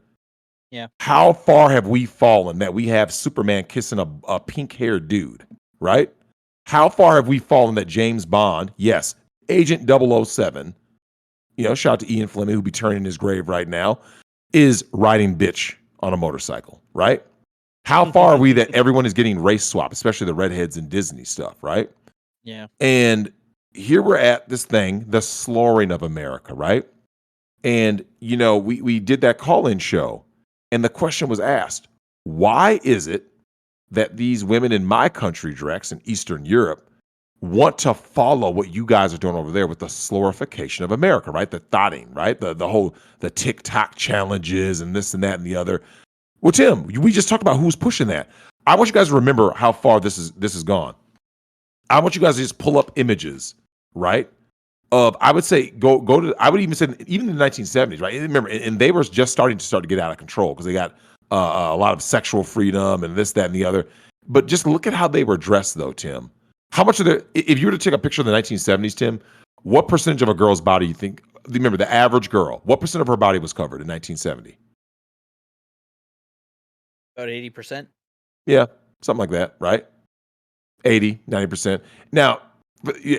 Yeah. How far have we fallen that we have Superman kissing a pink-haired dude, right? How far have we fallen that James Bond, yes, Agent 007, shout out to Ian Fleming, who'll be turning in his grave right now, is riding bitch on a motorcycle, right? How far are we that everyone is getting race swap, especially the redheads and Disney stuff, right? Yeah. And here we're at this thing, the slaughing of America, right? And, we did that call-in show, and the question was asked, why is it that these women in my country, Drex, in Eastern Europe, want to follow what you guys are doing over there with the slorification of America, right? The thotting, right? The TikTok challenges and this and that and the other. Well, Tim, we just talked about who's pushing that. I want you guys to remember how far this is gone. I want you guys to just pull up images, right? I would say go to. I would even say even in the 1970s, right? Remember, and they were just starting to get out of control because they got a lot of sexual freedom and this, that, and the other. But just look at how they were dressed, though, Tim. How much of if you were to take a picture of the 1970s, Tim, what percentage of a girl's body you think? Remember, the average girl, what percent of her body was covered in 1970? About 80%. Yeah, something like that, right? 80, 90%. Now,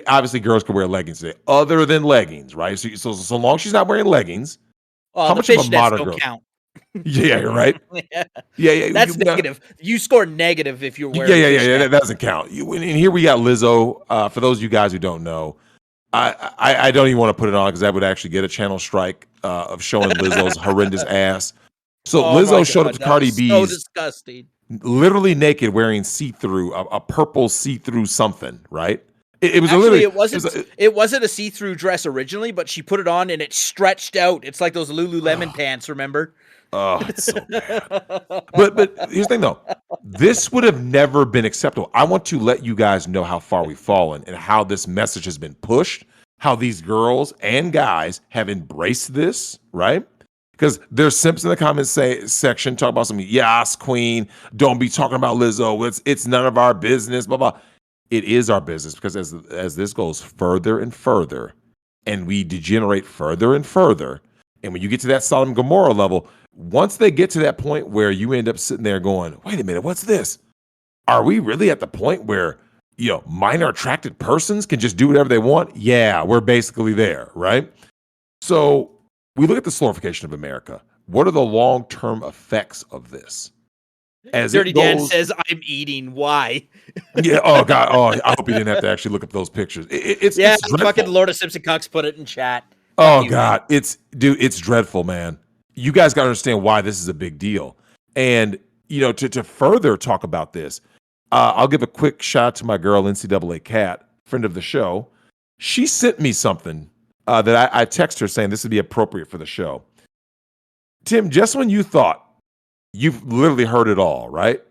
obviously, girls can wear leggings today, other than leggings, right? So long she's not wearing leggings. Well, how much of a modern girl? Count. Yeah, you're right. Yeah. Yeah, yeah, That's negative. You score negative if you're yeah, wearing yeah, yeah, yeah. fishnets. That doesn't count. And here we got Lizzo. For those of you guys who don't know, I don't even want to put it on because that would actually get a channel strike of showing Lizzo's horrendous ass. So Oh my Lizzo showed up god, to that Cardi was so B's disgusting. literally naked, wearing see-through, a purple see-through something. Right? It was Actually, literally. it wasn't it wasn't a see-through dress originally, but she put it on and it stretched out. It's like those Lululemon pants, remember? Oh, it's so bad. But here's the thing though. This would have never been acceptable. I want to let you guys know how far we've fallen and how this message has been pushed, how these girls and guys have embraced this, right? Because there's simps in the comments section talk about something, yes, queen, don't be talking about Lizzo. It's none of our business, blah blah. It is our business because as this goes further and further, and we degenerate further and further, and when you get to that Sodom and Gomorrah level, once they get to that point where you end up sitting there going, wait a minute, what's this? Are we really at the point where, minor attracted persons can just do whatever they want? Yeah, we're basically there, right? So we look at the slorification of America. What are the long-term effects of this? As Dirty it Dan goes, says, "I'm eating. Why?" yeah. Oh God. Oh, I hope you didn't have to actually look up those pictures. Yeah, It's fucking dreadful. Lord of Simpson Cucks put it in chat. Fuck Oh you, man. God, it's dreadful, man. You guys got to understand why this is a big deal. And to further talk about this, I'll give a quick shout out to my girl NCAA Cat, friend of the show. She sent me something that I text her saying this would be appropriate for the show. Tim, just when you thought you've literally heard it all, right?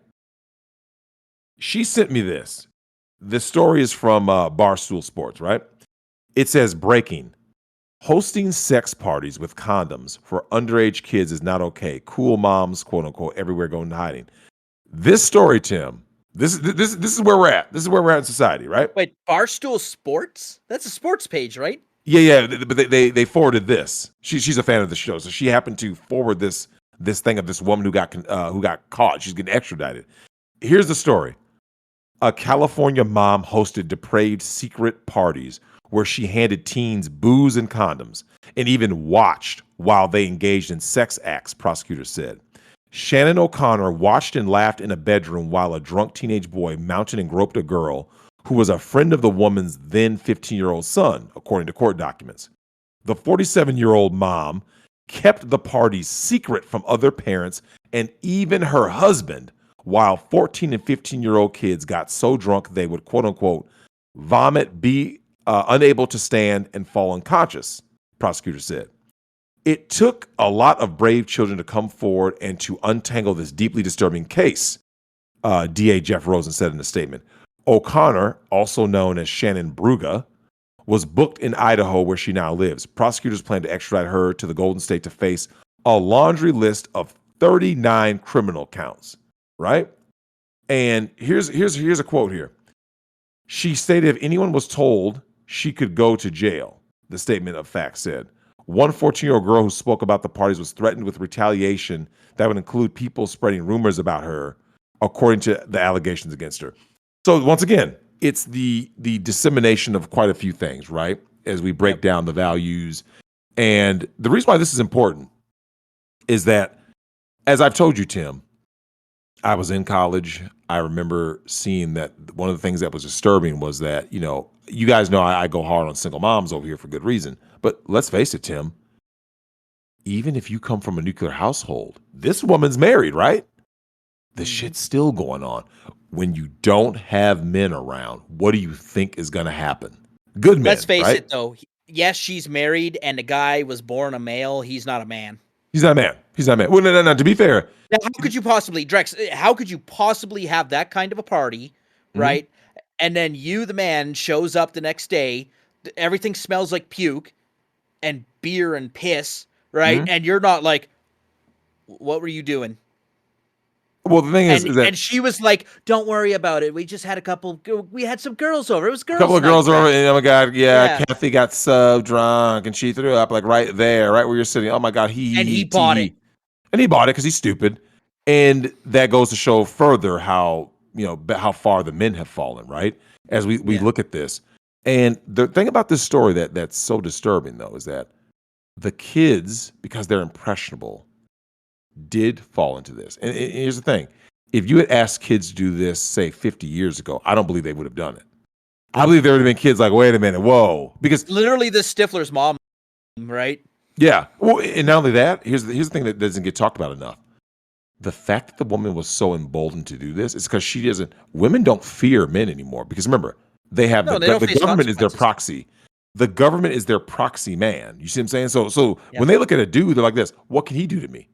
She sent me this. The story is from Barstool Sports, right? It says breaking. Hosting sex parties with condoms for underage kids is not okay. Cool moms, quote unquote, everywhere going hiding. This story, Tim, this is where we're at. This is where we're at in society, right? Wait, Barstool Sports? That's a sports page, right? Yeah, yeah. But they forwarded this. She's a fan of the show, so she happened to forward this thing of this woman who got caught. She's getting extradited. Here's the story. A California mom hosted depraved secret parties where she handed teens booze and condoms and even watched while they engaged in sex acts, prosecutors said. Shannon O'Connor watched and laughed in a bedroom while a drunk teenage boy mounted and groped a girl who was a friend of the woman's then 15-year-old son, according to court documents. The 47-year-old mom kept the parties secret from other parents and even her husband, while 14 and 15-year-old kids got so drunk they would, quote unquote, vomit, be unable to stand, and fall unconscious, prosecutors said. It took a lot of brave children to come forward and to untangle this deeply disturbing case, DA Jeff Rosen said in a statement. O'Connor, also known as Shannon Bruga, was booked in Idaho where she now lives. Prosecutors plan to extradite her to the Golden State to face a laundry list of 39 criminal counts, right? And here's a quote here. She stated if anyone was told she could go to jail, the statement of facts said. One 14-year-old girl who spoke about the parties was threatened with retaliation that would include people spreading rumors about her, according to the allegations against her. So once again, it's the dissemination of quite a few things, right? As we break down the values. And the reason why this is important is that, as I've told you, Tim, I was in college. I remember seeing that one of the things that was disturbing was that, you guys know I go hard on single moms over here for good reason. But let's face it, Tim, even if you come from a nuclear household, this woman's married, right? The shit's still going on. When you don't have men around, what do you think is going to happen? Good men, Let's face right? it, though. Yes, she's married, and the guy was born a male. He's not a man. He's not a man. He's not a man. Well, no. To be fair, Now, how could you possibly, Drex? How could you possibly have that kind of a party, right? And then you, the man, shows up the next day. Everything smells like puke and beer and piss, right? And you're not like, what were you doing? well, the thing is And that and she was like, "Don't worry about it. We just had we had some girls over. It was a girls' couple of night, girls are over, Drex." and oh my God, yeah, Yeah, Kathy got so drunk and she threw up like right there, right where you're sitting. Oh my God, and he bought it. and he bought it because he's stupid. And that goes to show further how, how far the men have fallen, right? As we Yeah. look at this. And the thing about this story that's so disturbing, though, is that the kids, because they're impressionable, did fall into this. And here's the thing. If you had asked kids to do this, say 50 years ago, I don't believe they would have done it. I believe there would have been kids like, wait a minute, whoa. Because literally the Stifler's mom, right? yeah. Well, and not only that, here's the thing that doesn't get talked about enough. The fact that the woman was so emboldened to do this is because women don't fear men anymore. Because remember, they have the government is their proxy. The government is their proxy man. You see what I'm saying? So when they look at a dude, they're like this, what can he do to me?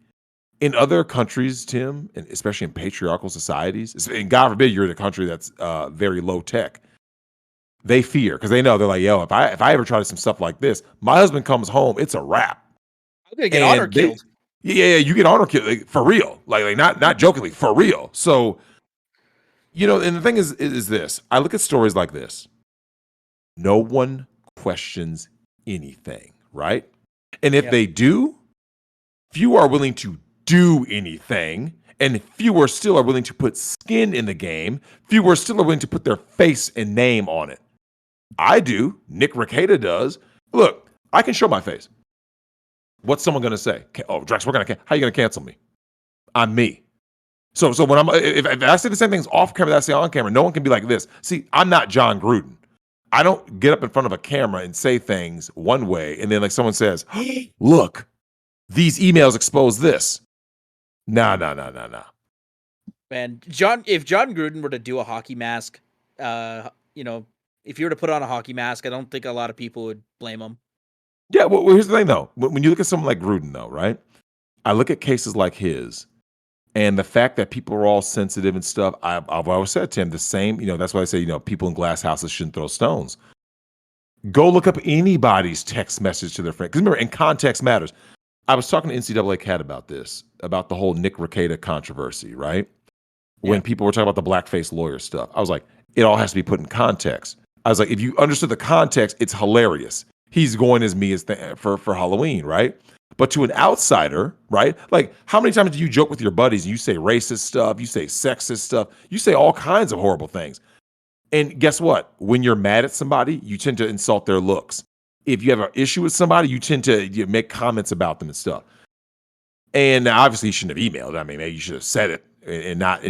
In other countries, Tim, and especially in patriarchal societies, and God forbid you're in a country that's very low tech, they fear because they know they're like, yo, if I ever try some stuff like this, my husband comes home, it's a wrap. I'm gonna get honor killed. Yeah, you get honor killed like, for real, like not jokingly, for real. So, and the thing is this: I look at stories like this. No one questions anything, right? And if they do, few are willing to do anything, and fewer still are willing to put skin in the game. Fewer still are willing to put their face and name on it. I do. Nick Rekieta does. Look, I can show my face. What's someone going to say? Oh, Drex, how are you going to cancel me? I'm me. So when if I say the same things off camera that I say on camera, no one can be like this. See, I'm not John Gruden. I don't get up in front of a camera and say things one way, and then like someone says, look, these emails expose this. Nah. Man, if John Gruden were to do a hockey mask, if you were to put on a hockey mask, I don't think a lot of people would blame him. Yeah, well, here's the thing, though. When you look at someone like Gruden, though, right? I look at cases like his, and the fact that people are all sensitive and stuff, I've always said to him the same, that's why I say, people in glass houses shouldn't throw stones. Go look up anybody's text message to their friend. Because remember, and context matters. I was talking to NCAA Cat about this, about the whole Nick Rekieta controversy, right? When people were talking about the blackface lawyer stuff. I was like, it all has to be put in context. I was like, if you understood the context, it's hilarious. He's going as me for Halloween, right? But to an outsider, right? Like, how many times do you joke with your buddies and you say racist stuff, you say sexist stuff, you say all kinds of horrible things? And guess what? When you're mad at somebody, you tend to insult their looks. If you have an issue with somebody, you tend to make comments about them and stuff. And obviously, you shouldn't have emailed. I mean, maybe you should have said it and not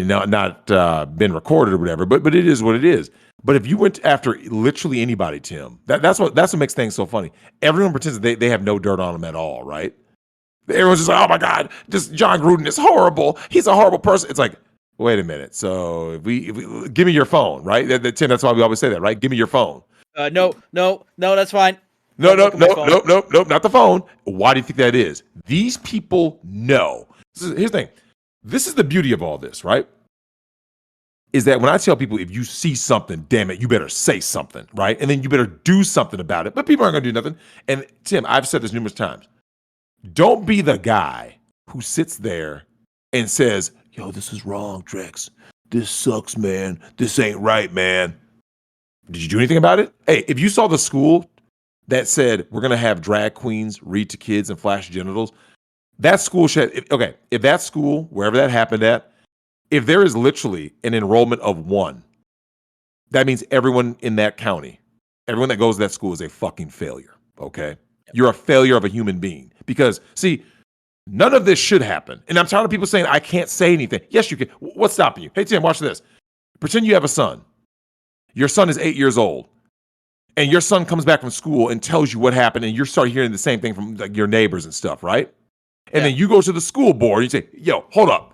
been recorded or whatever. But it is what it is. But if you went after literally anybody, Tim, that's what makes things so funny. Everyone pretends that they have no dirt on them at all, right? Everyone's just like, oh my God, just John Gruden is horrible. He's a horrible person. It's like, wait a minute. So if we give me your phone, right? Tim, that's why we always say that, right? Give me your phone. No, that's fine. No, not the phone. Why do you think that is? These people know. Here's the thing. This is the beauty of all this, right? Is that when I tell people, if you see something, damn it, you better say something, right? And then you better do something about it. But people aren't going to do nothing. And Tim, I've said this numerous times. Don't be the guy who sits there and says, yo, this is wrong, Drex. This sucks, man. This ain't right, man. Did you do anything about it? Hey, if you saw the school that said we're going to have drag queens read to kids and flash genitals, that school should, if that school, wherever that happened at, if there is literally an enrollment of 1, that means everyone in that county, everyone that goes to that school is a fucking failure, okay? You're a failure of a human being. Because, see, none of this should happen. And I'm tired of people saying, I can't say anything. Yes, you can. What's stopping you? Hey, Tim, watch this. Pretend you have a son. Your son is 8 years old. And your son comes back from school and tells you what happened, and you start hearing the same thing from like your neighbors and stuff, right? And then you go to the school board and you say, yo, hold up.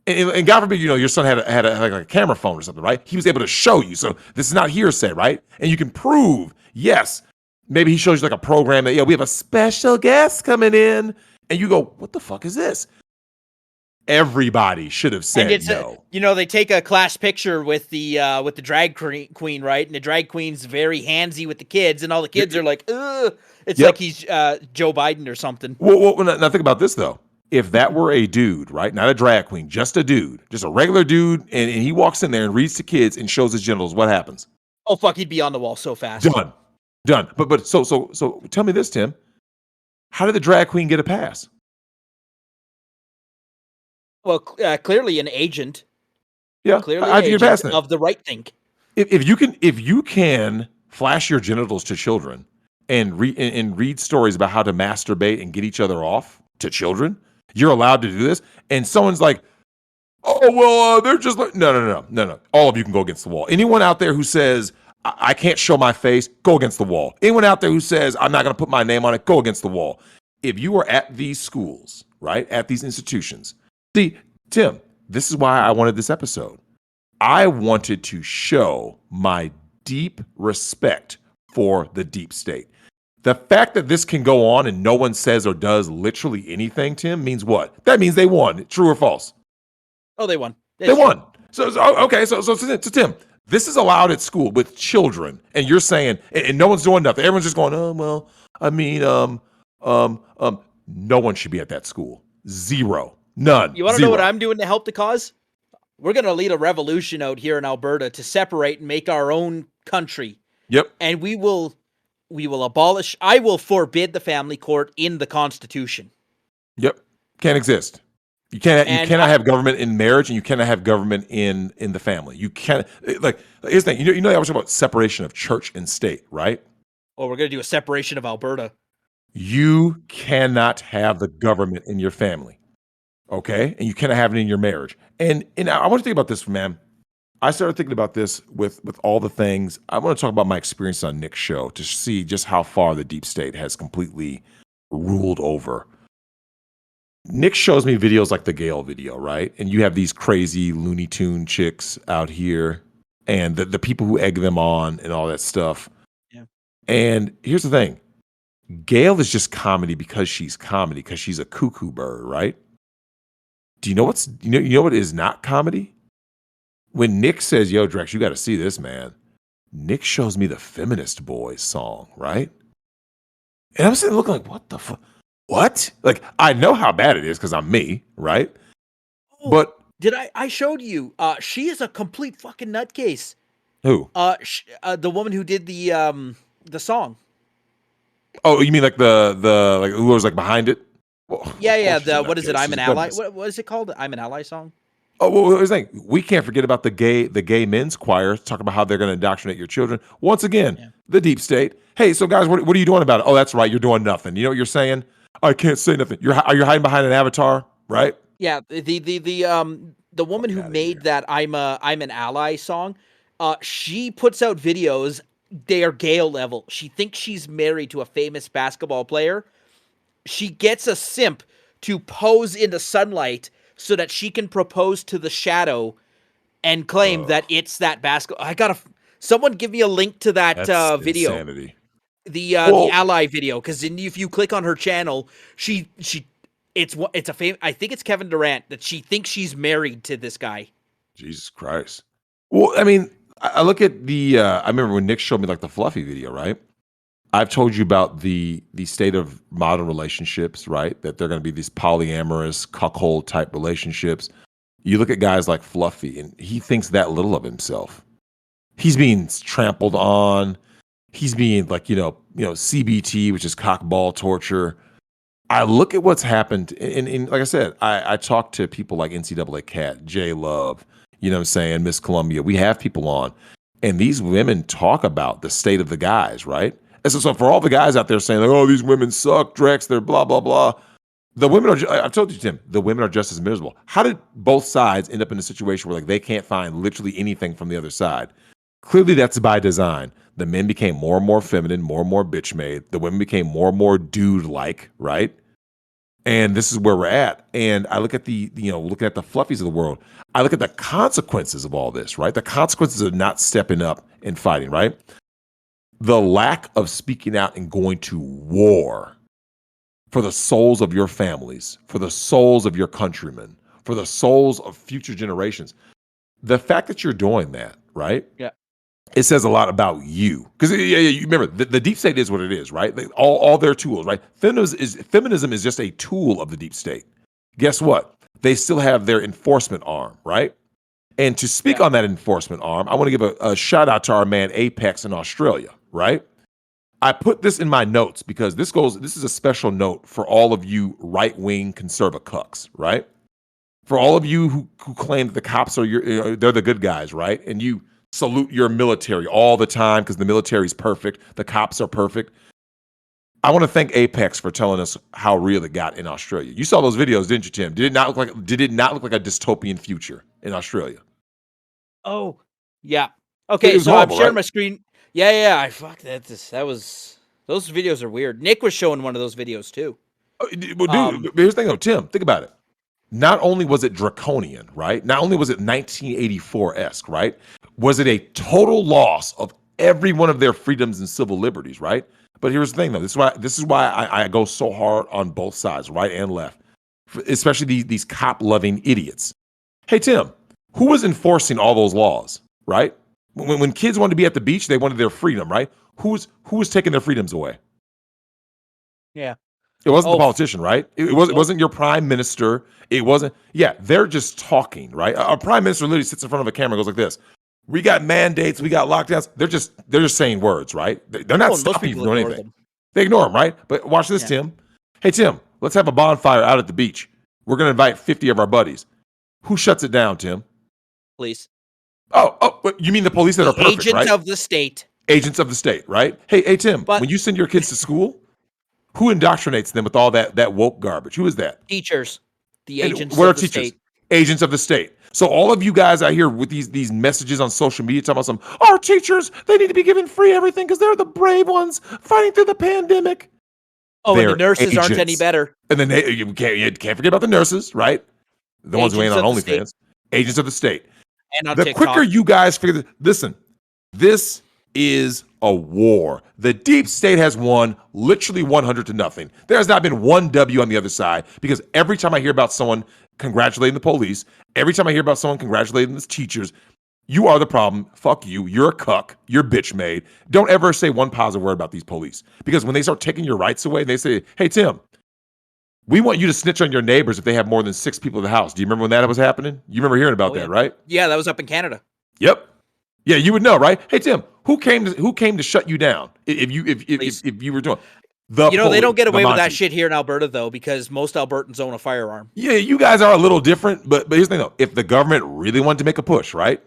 And God forbid, your son had a camera phone or something, right? He was able to show you. So this is not hearsay, right? And you can prove, yes, maybe he shows you like a program that, we have a special guest coming in. And you go, what the fuck is this? Everybody should have said no. They take a class picture with the drag queen, right? And the drag queen's very handsy with the kids, and all the kids are like, ugh. It's like he's Joe Biden or something. Well, now think about this, though. If that were a dude, right? Not a drag queen, just a dude. Just a regular dude, and he walks in there and reads to kids and shows his genitals, what happens? Oh, fuck, he'd be on the wall so fast. Done. But so tell me this, Tim. How did the drag queen get a pass? Well, clearly an agent. Yeah, clearly an agent of the right thing. If you can flash your genitals to children and read stories about how to masturbate and get each other off to children, You're allowed to do this. And someone's like, oh, well, they're just like, no. All of you can go against the wall. Anyone out there who says, I can't show my face, go against the wall. Anyone out there who says, I'm not going to put my name on it, go against the wall. If you are at these schools, right, at these institutions, see, Tim, this is why I wanted this episode. I wanted to show my deep respect for the deep state. The fact that this can go on and no one says or does literally anything, Tim, means what? That means they won. True or false? Oh, they won. They won. So Tim, this is allowed at school with children, and you're saying, and no one's doing nothing. Everyone's just going, oh well. I mean, no one should be at that school. Zero. None. You want to know what I'm doing to help the cause? We're going to lead a revolution out here in Alberta to separate and make our own country. Yep. And we will abolish, I will forbid the family court in the Constitution. Yep. Can't exist. You cannot have government in marriage, and you cannot have government in the family. You can't, like, here's the thing. You know, I was talking about separation of church and state, right? Oh, we're going to do a separation of Alberta. You cannot have the government in your family. Okay? And you cannot have it in your marriage. And I want to think about this, man. I started thinking about this with all the things. I want to talk about my experience on Nick's show to see just how far the deep state has completely ruled over. Nick shows me videos like the Gale video, right? And you have these crazy Looney Tune chicks out here and the people who egg them on and all that stuff. Yeah. And here's the thing. Gale is just comedy because she's a cuckoo bird, right? Do you know you know what is not comedy? When Nick says, yo, Drex, you got to see this, man. Nick shows me the Feminist Boys song, right? And I'm sitting looking like, what the fuck? What? Like, I know how bad it is because I'm me, right? Oh, but I showed you? She is a complete fucking nutcase. Who? The woman who did the song. Oh, you mean like the like who was like behind it? Well, yeah. What is it? I'm an ally. What is it called? I'm an ally song. Oh, well, here's the thing. We can't forget about the gay men's choir talking about how they're going to indoctrinate your children. Once again, the deep state. Hey, so guys, what are you doing about it? Oh, that's right. You're doing nothing. You know what you're saying? I can't say nothing. You're hiding behind an avatar, right? Yeah. The woman who made that I'm an ally song, she puts out videos. They are Gale level. She thinks she's married to a famous basketball player. She gets a simp to pose in the sunlight so that she can propose to the shadow and claim that it's that basketball. Someone give me a link to that video. Insanity. The ally video, because if you click on her channel, it's I think it's Kevin Durant that she thinks she's married to this guy. Jesus Christ. Well, I mean, I look at I remember when Nick showed me like the Fluffy video, right? I've told you about the state of modern relationships, right? That they're going to be these polyamorous, cuckold type relationships. You look at guys like Fluffy, and he thinks that little of himself. He's being trampled on. He's being like, CBT, which is cockball torture. I look at what's happened, and like I said, I talk to people like NCAA Cat, J Love, you know what I'm saying, Miss Columbia. We have people on, and these women talk about the state of the guys, right? And so for all the guys out there saying, like, oh, these women suck, Drex, they're blah, blah, blah. The women I've told you, Tim, the women are just as miserable. How did both sides end up in a situation where like they can't find literally anything from the other side? Clearly that's by design. The men became more and more feminine, more and more bitch-made. The women became more and more dude-like, right? And this is where we're at. And I look at looking at the Fluffies of the world. I look at the consequences of all this, right? The consequences of not stepping up and fighting, right? The lack of speaking out and going to war for the souls of your families, for the souls of your countrymen, for the souls of future generations. The fact that you're doing that, right? Yeah. It says a lot about you. Because you remember, the deep state is what it is, right? All their tools, right? Feminism is just a tool of the deep state. Guess what? They still have their enforcement arm, right? And to speak on that enforcement arm, I want to give a shout out to our man Apex in Australia, right? I put this in my notes because this is a special note for all of you right-wing conservative cucks, right? For all of you who claim that the cops are they're the good guys, right? And you salute your military all the time because the military is perfect. The cops are perfect. I want to thank Apex for telling us how real it got in Australia. You saw those videos, didn't you, Tim? Did it not look like a dystopian future in Australia? Oh, yeah. It Okay, was so I'm horrible, sharing right? my screen. Yeah. I fuck that. That was those videos are weird. Nick was showing one of those videos too. Well, dude, Um, here's the thing, though, Tim. Think about it. Not only was it draconian, right? Not only was it 1984-esque, right? Was it a total loss of every one of their freedoms and civil liberties, right? But here's the thing, though. This is why I go so hard on both sides, right and left, especially these cop-loving idiots. Hey, Tim, who was enforcing all those laws, right? When kids wanted to be at the beach, they wanted their freedom, right? Who was taking their freedoms away? yeah. It wasn't the Oh, politician, right? It nope. wasn't your prime minister. It wasn't. Yeah, they're just talking, right? A prime minister literally sits in front of a camera and goes like this. We got mandates, we got lockdowns. They're just saying words, right? They're not Oh, and most stopping you from people doing ignore anything. them. They ignore them, right? But watch this, Yeah, Tim. Hey, Tim, let's have a bonfire out at the beach. We're going to invite 50 of our buddies. Who shuts it down, Tim? please. But you mean the police that are The perfect, agent right? of the state. Agents of the state, right? Hey, Tim, But when you send your kids to school, who indoctrinates them with all that woke garbage? Who is that? teachers, the And agents what are of the teachers? state. Agents of the state. So all of you guys out here with these messages on social media talking about our teachers, they need to be given free everything because they're the brave ones fighting through the pandemic. Oh, and the They're nurses aren't any agents. better. And then you can't forget about the nurses, right? The ones who ain't Agents on of the state OnlyFans. Agents of the state. and on The quicker TikTok. you guys figure listen, this is a war. The deep state has won literally 100-0. There has not been one W on the other side because every time I hear about someone congratulating the police, every time I hear about someone congratulating the teachers, you are the problem. Fuck you. You're a cuck. You're bitch made. Don't ever say one positive word about these police because when they start taking your rights away, they say, hey, Tim, we want you to snitch on your neighbors if they have more than 6 people in the house. Do you remember when that was happening? You remember hearing about Oh yeah, that, right? yeah. That was up in Canada. Yep. Yeah, you would know, right? Hey Tim, who came to shut you down if you if if, Please. if you were doing the They don't police, get the away with that Monty. shit here in Alberta though, because most Albertans own a firearm. Yeah, you guys are a little different, but here's the thing though. If the government really wanted to make a push, right?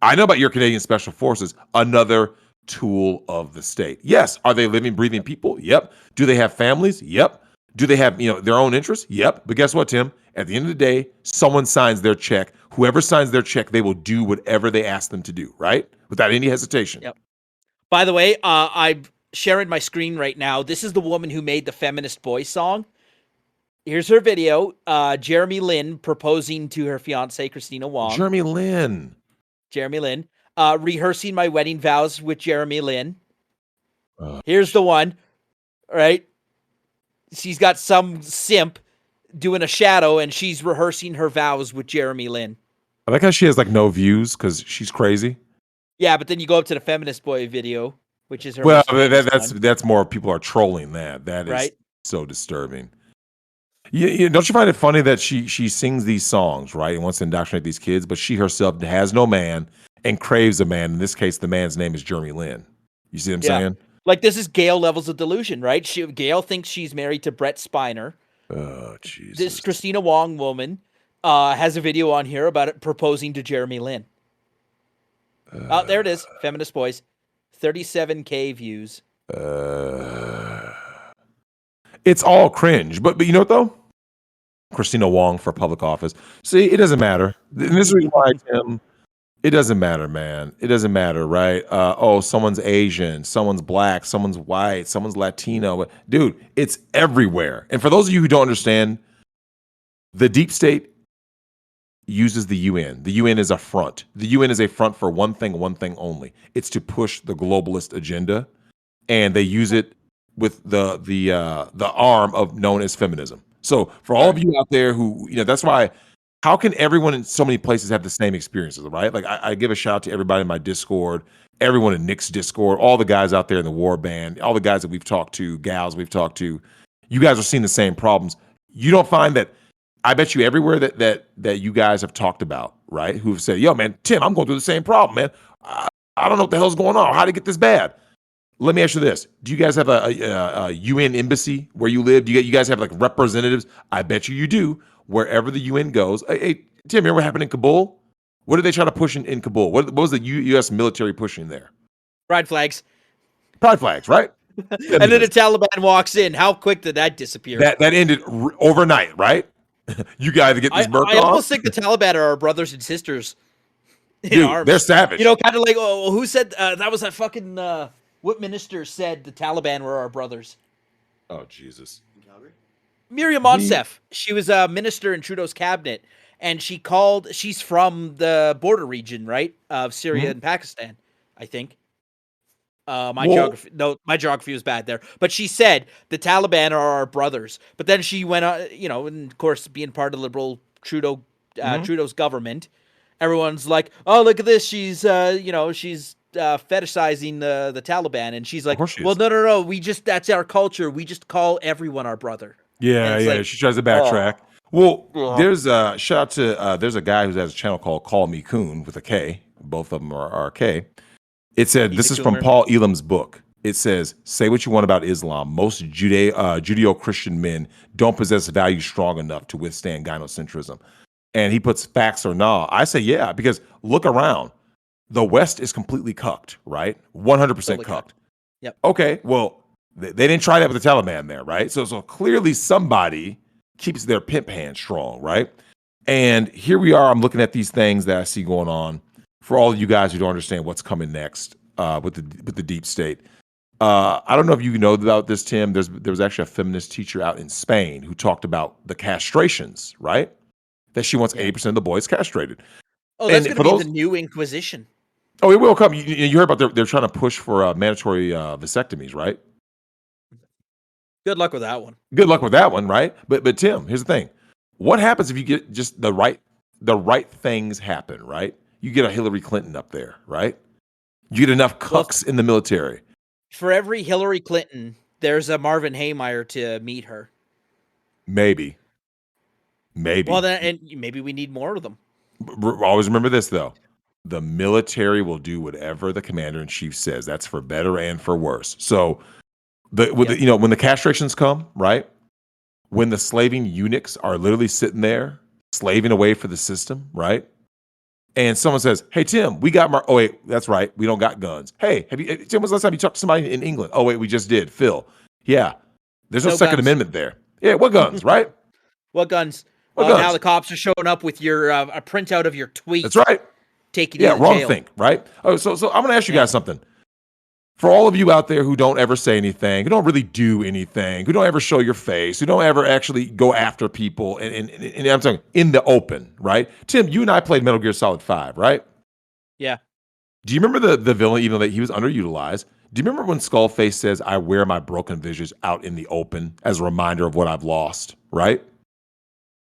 I know about your Canadian Special Forces, another tool of the state. Yes, are they living, breathing people? Yep. Do they have families? Yep. Do they have, their own interests? Yep. But guess what, Tim? At the end of the day, someone signs their check. Whoever signs their check, they will do whatever they ask them to do, right? Without any hesitation. Yep. By the way, I'm sharing my screen right now. This is the woman who made the Feminist Boy song. Here's her video. Jeremy Lin proposing to her fiance Christina Wong. Jeremy Lin. Rehearsing my wedding vows with Jeremy Lin. Here's the one, right? She's got some simp doing a shadow, and she's rehearsing her vows with Jeremy Lin. I like how she has like no views because she's crazy. Yeah, but then you go up to the Feminist Boy video, which is her. Well, most famous one, that's more people are trolling that. That is right? so disturbing. Yeah, don't you find it funny that she sings these songs, right, and wants to indoctrinate these kids, but she herself has no man and craves a man. In this case, the man's name is Jeremy Lin. You see what I'm saying? Like, this is Gail levels of delusion, right? Gail thinks she's married to Brett Spiner. Oh, Jesus. This Christina Wong woman has a video on here about it proposing to Jeremy Lin. There it is. Feminist Boys. 37K views. It's all cringe. But you know what, though? Christina Wong for public office. See, it doesn't matter. And this is why, Tim, it doesn't matter, man. It doesn't matter, right? Someone's Asian, someone's black, someone's white, someone's Latino. Dude, it's everywhere. And for those of you who don't understand, the deep state uses the UN. The UN is a front. The UN is a front for one thing only. It's to push the globalist agenda, and they use it with the arm of known as feminism. So for all of you out there who, that's why, how can everyone in so many places have the same experiences, right? Like I give a shout out to everybody in my Discord, everyone in Nick's Discord, all the guys out there in the war band, all the guys that we've talked to, gals we've talked to. You guys are seeing the same problems. You don't find that, I bet you everywhere that you guys have talked about, right? Who've said, yo, man, Tim, I'm going through the same problem, man. I don't know what the hell's going on. How did it get this bad? Let me ask you this. Do you guys have a UN embassy where you live? Do you guys have like representatives? I bet you do. Wherever the UN goes. Hey, Tim, remember what happened in Kabul? What did they try to push in Kabul? What was the U.S. military pushing there? Pride flags. Pride flags, right? And then the Taliban walks in. How quick did that disappear? That ended overnight, right? You got to get this Burqa I on. almost think the Taliban are our brothers and sisters in Dude, arms. they're savage. You know, kind of like, oh, who said that was a fucking what minister said the Taliban were our brothers? Oh Jesus. Miriam Monsef. She was a minister in Trudeau's cabinet, and she's from the border region, right, of Syria and Pakistan, I think. My geography was bad there, but she said the Taliban are our brothers. But then she went on, and of course, being part of liberal Trudeau's government, everyone's like, "Oh, look at this! She's fetishizing the Taliban," and she's like, "Well, no, that's our culture. We just call everyone our brother." Yeah. Like, she tries to backtrack. Well, there's a shout out to there's a guy who has a channel called Call Me Coon with a K. Both of them are K. It said, this is from Paul Elam's book. It says, say what you want about Islam. Most Judeo-Christian men don't possess values strong enough to withstand gynocentrism. And he puts facts or nah. I say, yeah, because look around. The West is completely cucked, right? 100% cucked. Yep. Okay, well, they didn't try that with the Taliban there, right? So clearly somebody keeps their pimp hand strong, right? And here we are. I'm looking at these things that I see going on. For all of you guys who don't understand what's coming next with the deep state, I don't know if you know about this, Tim. There was actually a feminist teacher out in Spain who talked about the castrations, right? That she wants 80% of the boys castrated. Oh, that's going to be the new Inquisition. Oh, it will come. You heard about they're trying to push for mandatory vasectomies, right? Good luck with that one. Good luck with that one, right? But Tim, here's the thing: what happens if you get just the right things happen, right? You get a Hillary Clinton up there, right? You get enough cucks in the military. For every Hillary Clinton, there's a Marvin Haymeyer to meet her. Maybe. Well, then, and maybe we need more of them. Always remember this, though. The military will do whatever the commander-in-chief says. That's for better and for worse. So, when the castrations come, right? When the slaving eunuchs are literally sitting there, slaving away for the system, right? And someone says, "Hey Tim, we got oh wait, that's right, we don't got guns. Hey, Tim, when's the last time you talked to somebody in England? Oh wait, we just did. Phil, yeah, there's no Second Amendment there. Yeah, what guns, right? What guns? Now the cops are showing up with your a printout of your tweet. That's right. Taking you to wrong jail. Think, right? Oh, so I'm gonna ask you guys something. For all of you out there who don't ever say anything, who don't really do anything, who don't ever show your face, who don't ever actually go after people, and I'm talking in the open, right? Tim, you and I played Metal Gear Solid 5, right? Yeah. Do you remember the villain, even though he was underutilized? Do you remember when Skullface says, "I wear my broken visions out in the open as a reminder of what I've lost," right?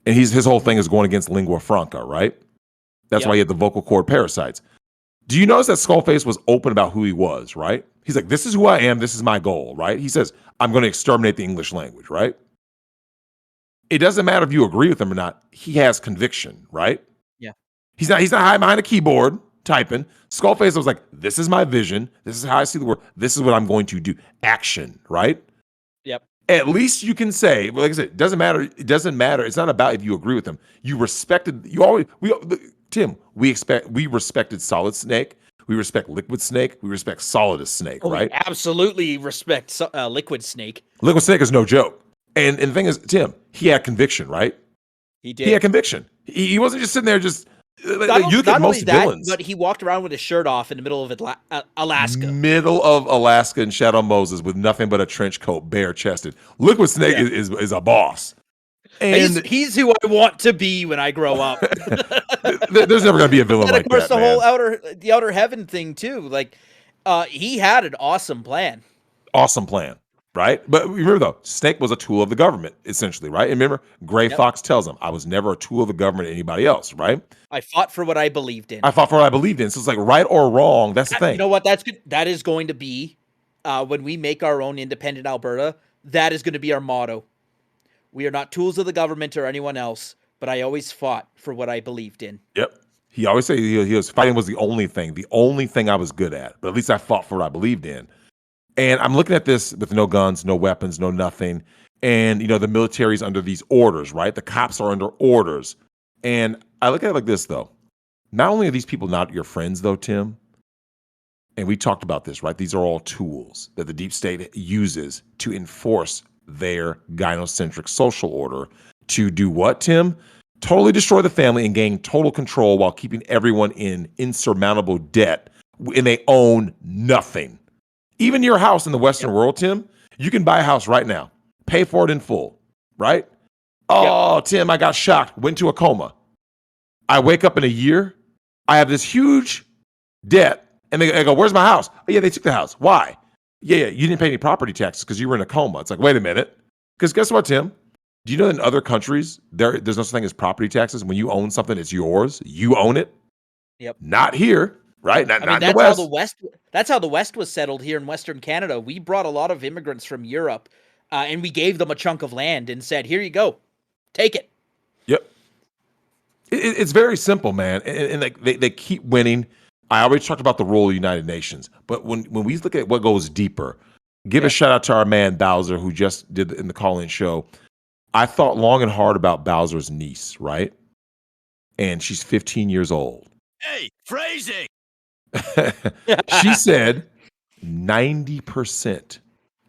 And his whole thing is going against lingua franca, right? That's why he had the vocal cord parasites. Do you notice that Skullface was open about who he was, right? He's like, this is who I am. This is my goal, right? He says, I'm going to exterminate the English language, right? It doesn't matter if you agree with him or not. He has conviction, right? Yeah. He's not hiding behind a keyboard typing. Skullface was like, this is my vision. This is how I see the world. This is what I'm going to do. Action, right? Yep. At least you can say, like I said, it doesn't matter. It doesn't matter. It's not about if you agree with him. You respected, Tim, we respected Solid Snake. We respect Liquid Snake. We respect Solidus Snake, right? We absolutely respect Liquid Snake. Liquid Snake is no joke. And the thing is, Tim, he had conviction, right? He did. He had conviction. He wasn't just sitting there just... you look at most villains. But he walked around with his shirt off in the middle of Alaska. Middle of Alaska in Shadow Moses with nothing but a trench coat, bare-chested. Liquid Snake is a boss. And he's who I want to be when I grow up. There's never going to be a villain like that, And of course, the outer heaven thing, too. Like, he had an awesome plan. Awesome plan, right? But remember, though, Snake was a tool of the government, essentially, right? And remember, Gray Fox tells him, I was never a tool of the government or anybody else, right? I fought for what I believed in. So it's like right or wrong, that's the thing. You know what? That is going to be, when we make our own independent Alberta, that is going to be our motto. We are not tools of the government or anyone else, but I always fought for what I believed in. Yep. He always said he was fighting was the only thing I was good at, but at least I fought for what I believed in. And I'm looking at this with no guns, no weapons, no nothing. And, the military's under these orders, right? The cops are under orders. And I look at it like this, though. Not only are these people not your friends, though, Tim, And we talked about this, right? These are all tools that the deep state uses to enforce their gynocentric social order to do what, Tim? Totally destroy the family and gain total control while keeping everyone in insurmountable debt and they own nothing. Even your house in the Western Yep. world, Tim, you can buy a house right now, pay for it in full, right? Yep. Oh, Tim, I got shocked, went to a coma. I wake up in a year, I have this huge debt, and they go, "Where's my house?" Oh, yeah, they took the house. Why? Yeah, you didn't pay any property taxes because you were in a coma. It's like, wait a minute. Because guess what, Tim? Do you know that in other countries, there's no such thing as property taxes? When you own something, it's yours. You own it. Yep. Not here, right? Not I mean, in the that's how the West. West. That's how the West was settled here in Western Canada. We brought a lot of immigrants from Europe, and we gave them a chunk of land and said, "Here you go, take it." Yep. It's very simple, man. And like they keep winning. I already talked about the role of the United Nations, but when we look at what goes deeper, give a Yep. shout out to our man Bowser who just did in the call-in show. I thought long and hard about Bowser's niece, right? And she's 15 years old. Hey, phrasing. She said 90%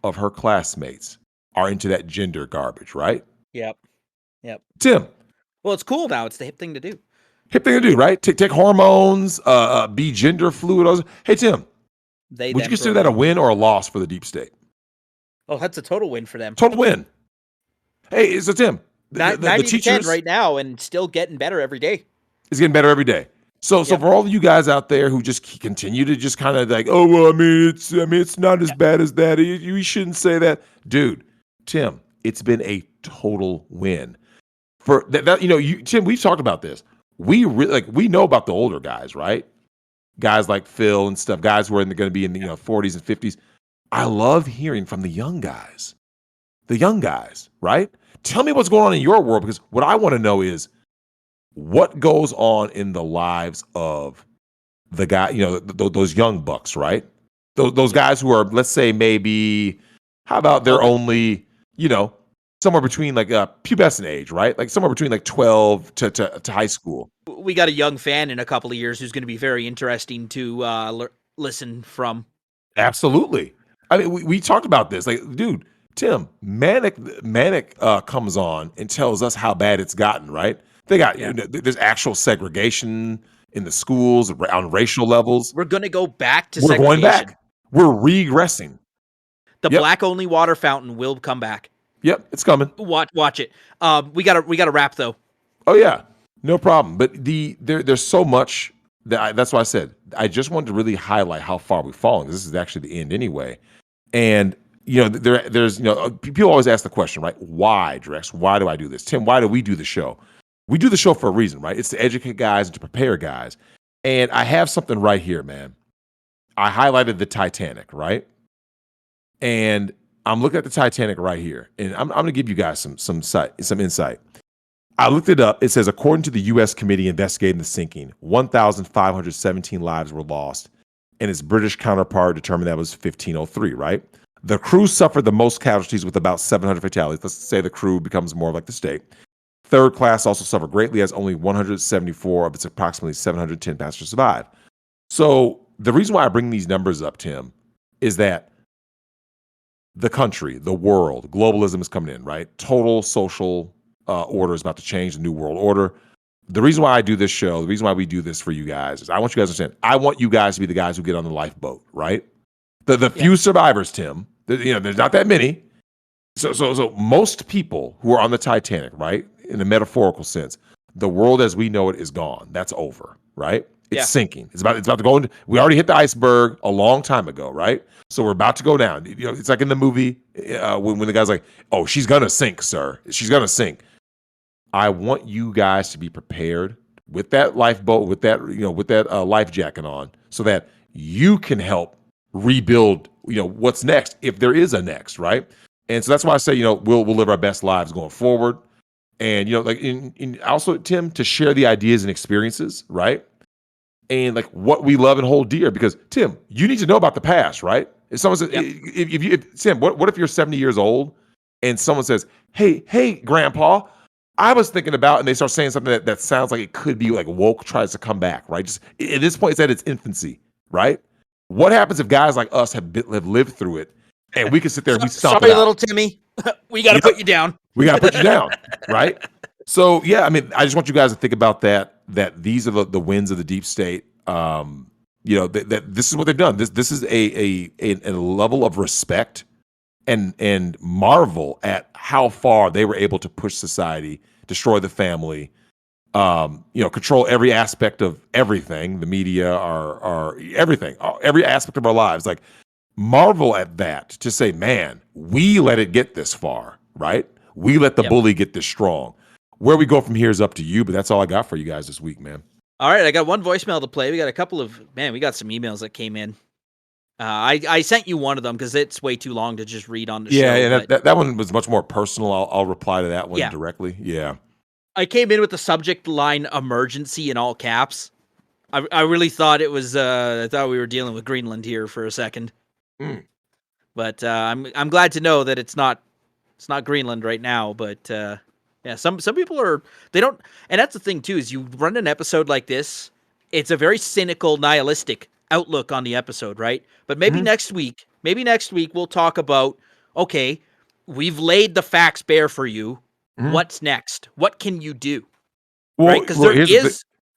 of her classmates are into that gender garbage, right? Yep. Yep. Tim, Well, it's cool now. It's the hip thing to do. hip thing to do, right? Take hormones, be gender fluid. Hey, Tim, They would you them consider that a pronoun. win or a loss for the deep state? Oh, that's a total win for them. Total win. Hey, so Tim, the 90 to 10 teachers right now, and still getting better every day. is getting better every day. So Yep. for all of you guys out there who just continue to just kind of like, oh well, it's not as bad as that. You shouldn't say that, dude. Tim, it's been a total win for that. Tim, we've talked about this. We know about the older guys, right? Guys like Phil and stuff. Guys who are going to be in the 40s and 50s. I love hearing from the young guys. The young guys, right? Tell me what's going on in your world because what I want to know is what goes on in the lives of the guy, those young bucks, right? Those guys who are, let's say, maybe, how about they're only, somewhere between like pubescent age, right? Like somewhere between like 12 to high school. We got a young fan in a couple of years who's going to be very interesting to listen from. Absolutely. I mean, we talked about this. Like, dude, Tim, Manic comes on and tells us how bad it's gotten, right? They got, there's actual segregation in the schools on racial levels. We're going to go back to We're segregation. going back. We're regressing. The black only water fountain will come back. Yep, it's coming. Watch it. We gotta wrap though. Oh yeah, no problem. But there's so much that's why I said I just wanted to really highlight how far we've fallen. This is actually the end anyway. And there's people always ask the question, right? Why, Drex? Why do I do this? Tim, why do we do the show? We do the show for a reason, right? It's to educate guys and to prepare guys. And I have something right here, man. I highlighted the Titanic, right? And I'm looking at the Titanic right here, and I'm going to give you guys some insight. I looked it up. It says, according to the U.S. committee investigating the sinking, 1,517 lives were lost, and its British counterpart determined that was 1,503, right? The crew suffered the most casualties with about 700 fatalities. Let's say the crew becomes more like the state. Third class also suffered greatly as only 174 of its approximately 710 passengers survived. So the reason why I bring these numbers up, Tim, is that the country, the world, globalism is coming in, right? Total social order is about to change, the new world order. The reason why I do this show, the reason why we do this for you guys is I want you guys to understand, I want you guys to be the guys who get on the lifeboat, right? The few survivors, Tim, there's not that many. So most people who are on the Titanic, right, in the metaphorical sense, the world as we know it is gone. That's over, right? It's sinking. It's about to go into. We already hit the iceberg a long time ago, right? So we're about to go down. It's like in the movie when the guy's like, "Oh, she's gonna sink, sir. She's gonna sink." I want you guys to be prepared with that lifeboat, with that life jacket on, so that you can help rebuild. What's next if there is a next, right? And so that's why I say we'll live our best lives going forward, and like in also Tim to share the ideas and experiences, right? And like what we love and hold dear, because Tim, you need to know about the past, right? If someone says, Tim, what if you're 70 years old and someone says, hey, Grandpa, I was thinking about, and they start saying something that sounds like it could be like woke tries to come back, right? Just at this point, it's at its infancy, right? What happens if guys like us have lived through it, and we can sit there and we stomp it Sorry, out? little Timmy. We got to put you down. We got to put you down, right? So yeah, I mean, I just want you guys to think about that. That these are the wins of the deep state. That this is what they've done. This is a level of respect and marvel at how far they were able to push society, destroy the family, control every aspect of everything, the media, our everything, every aspect of our lives. Like, marvel at that, to say, man, we let it get this far, right? We let the bully get this strong. Where we go from here is up to you, but that's all I got for you guys this week, man. All right, I got one voicemail to play. We got a couple of, we got some emails that came in. I sent you one of them because it's way too long to just read on the show. Yeah, that one was much more personal. I'll reply to that one directly. Yeah. I came in with the subject line "emergency" in all caps. I really thought it was. I thought we were dealing with Greenland here for a second. But I'm glad to know that it's not Greenland right now. But some people are, they don't, and that's the thing too, is you run an episode like this, it's a very cynical, nihilistic outlook on the episode, right? But maybe next week we'll talk about, okay, we've laid the facts bare for you. What's next? What can you do? Well, right? Because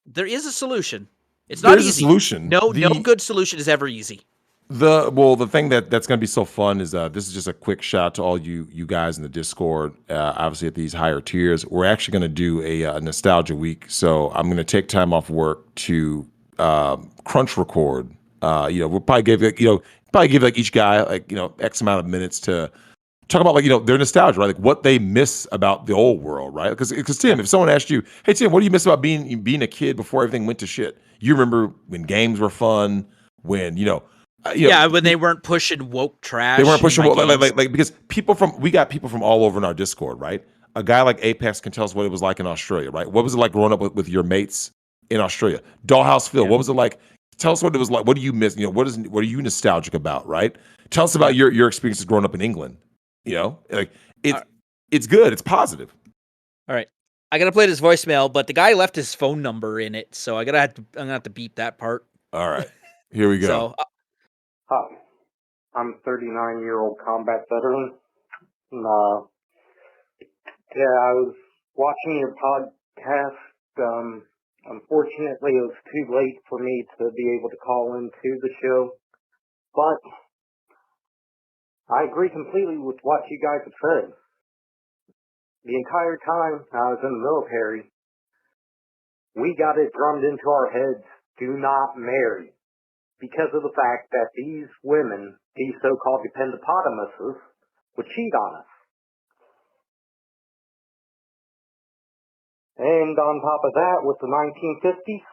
there is a solution. It's not easy. A solution. No good solution is ever easy. The thing that's going to be so fun is this is just a quick shout to all you guys in the Discord. Obviously, at these higher tiers, we're actually going to do a nostalgia week. So I'm going to take time off work to crunch record. We'll probably give like each guy X amount of minutes to talk about their nostalgia, right? Like what they miss about the old world, right? Because Tim, if someone asked you, hey Tim, what do you miss about being a kid before everything went to shit? You remember when games were fun, when when they weren't pushing woke trash. They weren't pushing woke, like because we got people from all over in our Discord, right? A guy like Apex can tell us what it was like in Australia, right? What was it like growing up with your mates in Australia? Dollhouse Phil, what was it like? Tell us what it was like. What do you miss? What are you nostalgic about, right? Tell us about your experiences growing up in England. It's good. It's positive. All right. I got to play this voicemail, but the guy left his phone number in it, so I'm going to have to beep that part. All right. Here we go. So, hi. I'm a 39-year-old combat veteran. And, I was watching your podcast. Unfortunately, it was too late for me to be able to call into the show. But I agree completely with what you guys have said. The entire time I was in the military, we got it drummed into our heads, do not marry. Because of the fact that these women, these so-called dependopotamuses, would cheat on us. And on top of that, with the 1950s,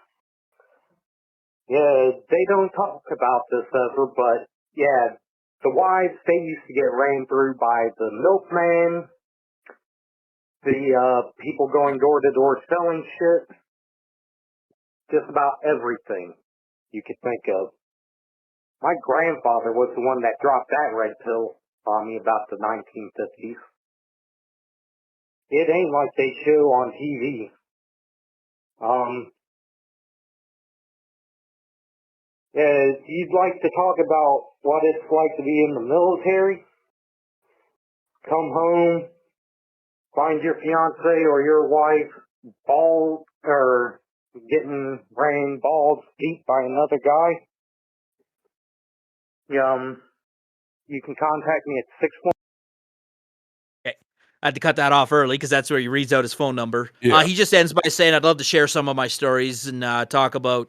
they don't talk about this ever, but the wives, they used to get ran through by the milkman, the people going door to door selling shit, just about everything you could think of. My grandfather was the one that dropped that red pill on me about the 1950s. It ain't like they show on TV. You'd like to talk about what it's like to be in the military? Come home, find your fiance or your wife bald or getting ran balls deep by another guy. You can contact me at 61. Okay. I had to cut that off early because that's where he reads out his phone number. Yeah. He just ends by saying, "I'd love to share some of my stories and talk about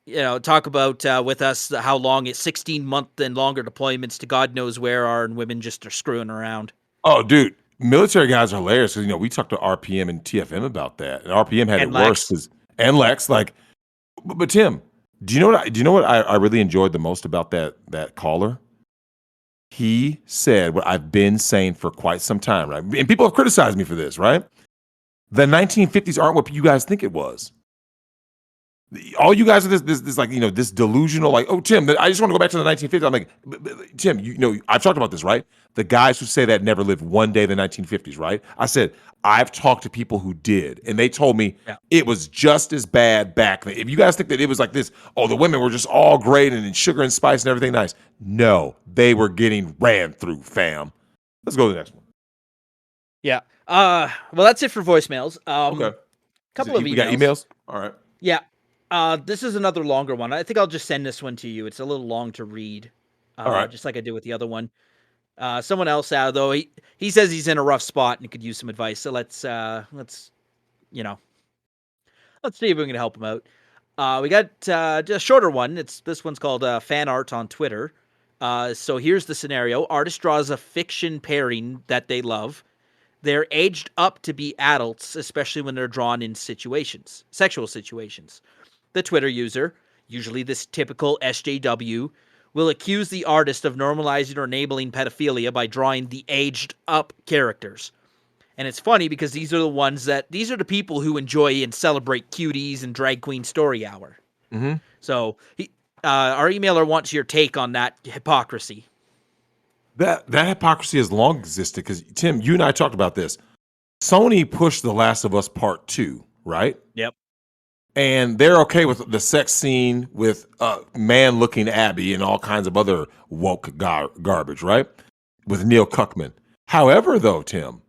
with us how long it's 16-month and longer deployments to God knows where are, and women just are screwing around." Oh, dude, military guys are hilarious because we talked to RPM and TFM about that, and RPM had it worse. And Lex, but Tim, do you know what I really enjoyed the most about that caller? He said what I've been saying for quite some time, right? And people have criticized me for this, right? The 1950s aren't what you guys think it was. All you guys are this this delusional, oh, Tim, I just want to go back to the 1950s. I'm like, Tim, I've talked about this, right? The guys who say that never lived one day in the 1950s, right? I said, I've talked to people who did, and they told me Yeah. it was just as bad back then. If you guys think that it was like this, oh, the women were just all great and sugar and spice and everything nice. No, they were getting ran through, fam. Let's go to the next one. Yeah. Well, that's it for voicemails. Okay. Couple of emails. We got emails? All right. Yeah. This is another longer one. I think I'll just send this one to you. It's a little long to read. All right. Just like I did with the other one. Someone else though, he says he's in a rough spot and could use some advice. So let's see if we can help him out. We got just a shorter one. This one's called Fan Art on Twitter. So here's the scenario. Artist draws a fiction pairing that they love. They're aged up to be adults, especially when they're drawn in sexual situations. The Twitter user, usually this typical SJW, will accuse the artist of normalizing or enabling pedophilia by drawing the aged up characters. And it's funny because these are the people who enjoy and celebrate cuties and drag queen story hour. Mm-hmm. So our emailer wants your take on that hypocrisy. That hypocrisy has long existed because, Tim, you and I talked about this. Sony pushed The Last of Us Part 2, right? Yep. And they're okay with the sex scene with man-looking Abby and all kinds of other woke garbage, right? With Neil Cuckman. However, though, Tim,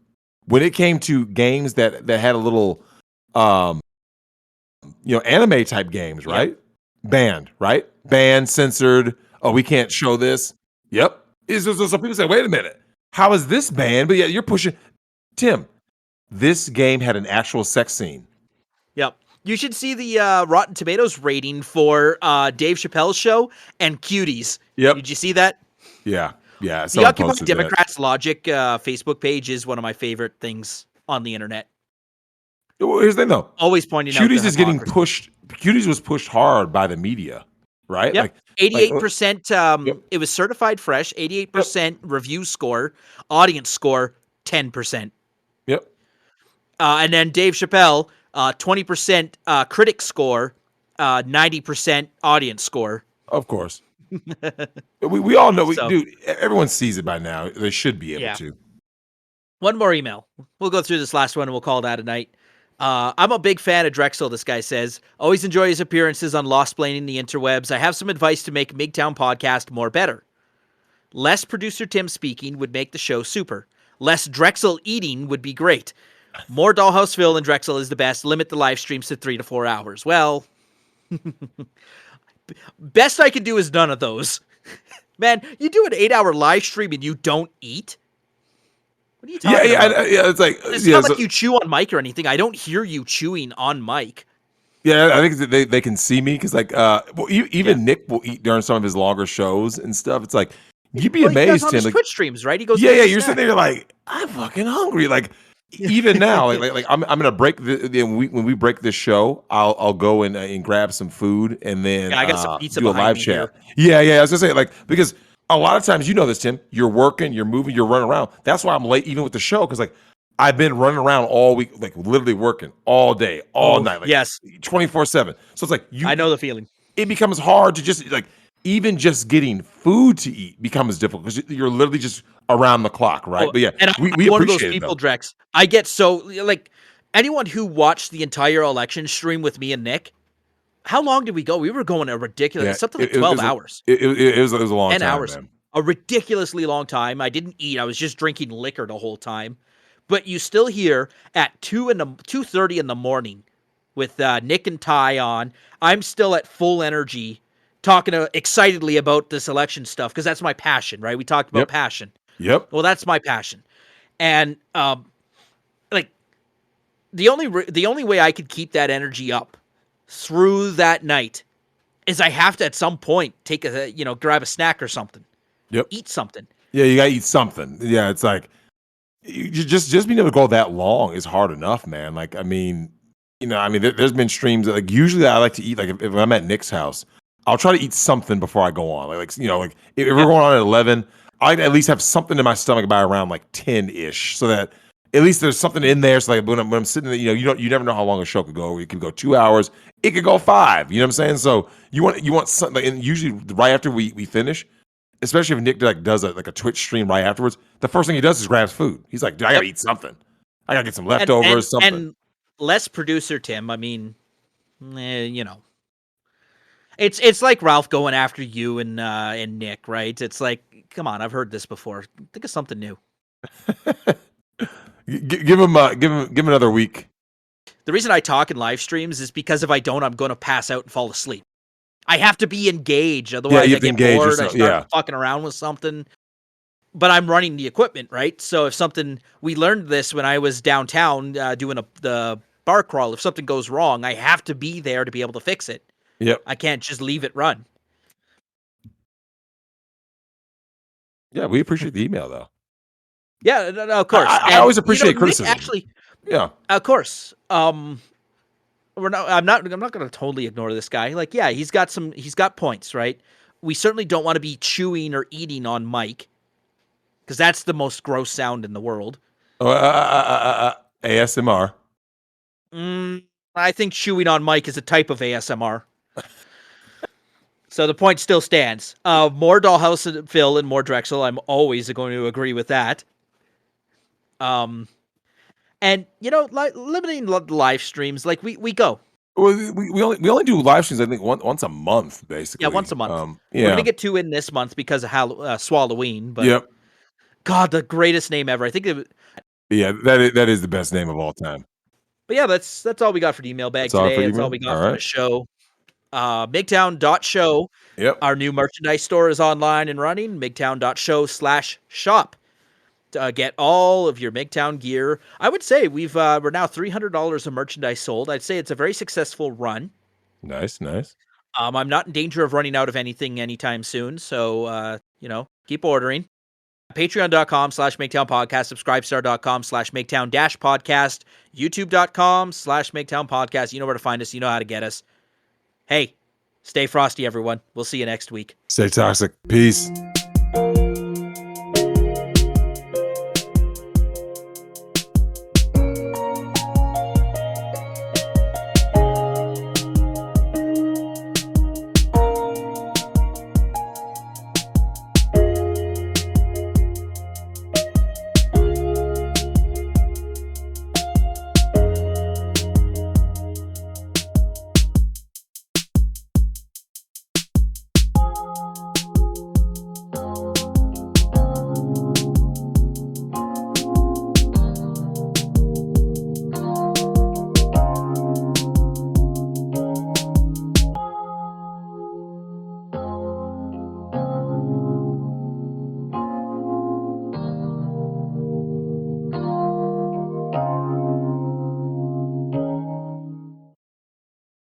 when it came to games that had a little, anime type games, right? Yep. Banned, right? Banned, censored. Oh, we can't show this. Yep. So people say, wait a minute. How is this banned? But yeah, you're pushing. Tim, this game had an actual sex scene. Yep. You should see the Rotten Tomatoes rating for Dave Chappelle's show and Cuties. Yep. Did you see that? Yeah. Yeah. The Occupy Democrats Logic Facebook page is one of my favorite things on the internet. Well, here's the thing, though. Always pointing out Cuties is getting pushed. Cuties was pushed hard by the media, right? Yep. 88%. Yep. It was certified fresh. 88% review score. Audience score 10%. Yep. And then Dave Chappelle, 20% critic score, 90% audience score. Of course. we all know. Dude, everyone sees it by now. They should be able to. One more email. We'll go through this last one and we'll call that a night. I'm a big fan of Drexel, this guy says. Always enjoy his appearances on Lost-Plaining the Interwebs. I have some advice to make Migtown podcast more better. Less producer Tim speaking would make the show super. Less Drexel eating would be great. More Dollhouse Phil and Drexel is the best. Limit the live streams to 3 to 4 hours. Well, best I can do is none of those. Man, you do an 8-hour live stream and you don't eat? What are you talking about? Yeah, it's like... It's not like you chew on mic or anything. I don't hear you chewing on mic. Yeah, I think they can see me because, like, even Nick will eat during some of his longer shows and stuff. It's like, you'd be amazed, he does on Tim. his Like, Twitch streams, right? He goes, you're sitting there like, I'm fucking hungry. Like, even now, like I'm gonna break when we break this show, I'll go and grab some food and then I got some pizza do a live chat. Here. Yeah, I was gonna say, like, because a lot of times, you know this, Tim, you're working, you're moving, you're running around. That's why I'm late even with the show, because like I've been running around all week, like literally working all day, all night, like 24/7. So it's like I know the feeling. It becomes hard to just like even just getting food to eat becomes difficult because you're literally just around the clock, right? But yeah, and we one of those appreciate people, Drex. I get so like anyone who watched the entire election stream with me and Nick. How long did we go? We were going a ridiculous something like 12 hours. It was a long 10 time, hours. Man. A ridiculously long time. I didn't eat. I was just drinking liquor the whole time. But you still hear at 2:30 in the morning with Nick and Ty on. I'm still at full energy talking excitedly about this election stuff because that's my passion, right? We talked about passion. Yep. Well, that's my passion. And like the only way I could keep that energy up through that night is I have to at some point take grab a snack or something. Yep. Eat something. Yeah, you gotta eat something. Yeah, it's like you just being able to go that long is hard enough, man. Like, I mean, there's been streams that, like, usually I like to eat, like, if I'm at Nick's house, I'll try to eat something before I go on. Like if we're going on at 11, I like to at least have something in my stomach by around like 10-ish, so that at least there's something in there. So like when I'm sitting there, you never know how long a show could go. It could go 2 hours. It could go 5. You know what I'm saying? So you want something, like, and usually right after we finish, especially if Nick does a Twitch stream right afterwards, the first thing he does is grabs food. He's like, dude, I gotta eat something. I gotta get some leftovers, something. And less producer Tim. I mean, you know, it's like Ralph going after you and Nick, right? It's like, come on, I've heard this before. Think of something new. Give him another week. The reason I talk in live streams is because if I don't, I'm going to pass out and fall asleep. I have to be engaged, otherwise I get bored. I start fucking around with something. But I'm running the equipment, right? So if something, we learned this when I was downtown doing the bar crawl. If something goes wrong, I have to be there to be able to fix it. Yep. I can't just leave it run. Yeah, we appreciate the email though. Yeah, no, of course. I always appreciate criticism. Nick actually, yeah, of course. I'm not going to totally ignore this guy. Like, yeah, he's got points, right? We certainly don't want to be chewing or eating on Mike, because that's the most gross sound in the world. ASMR. I think chewing on Mike is a type of ASMR. So the point still stands. More Dollhouse and Phil and more Drexel. I'm always going to agree with that. And you know, limiting live streams, like we go. Well, we only do live streams. I think once a month, basically. Yeah, once a month. Yeah. We're gonna get 2 in this month because of Swalloween. But yep. God, the greatest name ever. I think. Yeah, that is the best name of all time. But yeah, that's all we got for the email bag today. That's all we got for the show. Migtown.show. Yep. Our new merchandise store is online and running. Migtown.show/shop. To get all of your Migtown gear. I would say we're now $300 of merchandise sold. I'd say it's a very successful run. Nice. I'm not in danger of running out of anything anytime soon. So, keep ordering. Patreon.com/Migtown podcast, subscribestar.com/Migtown-podcast, YouTube.com/Migtown podcast. You know where to find us. You know how to get us. Hey, stay frosty, everyone. We'll see you next week. Stay toxic. Peace.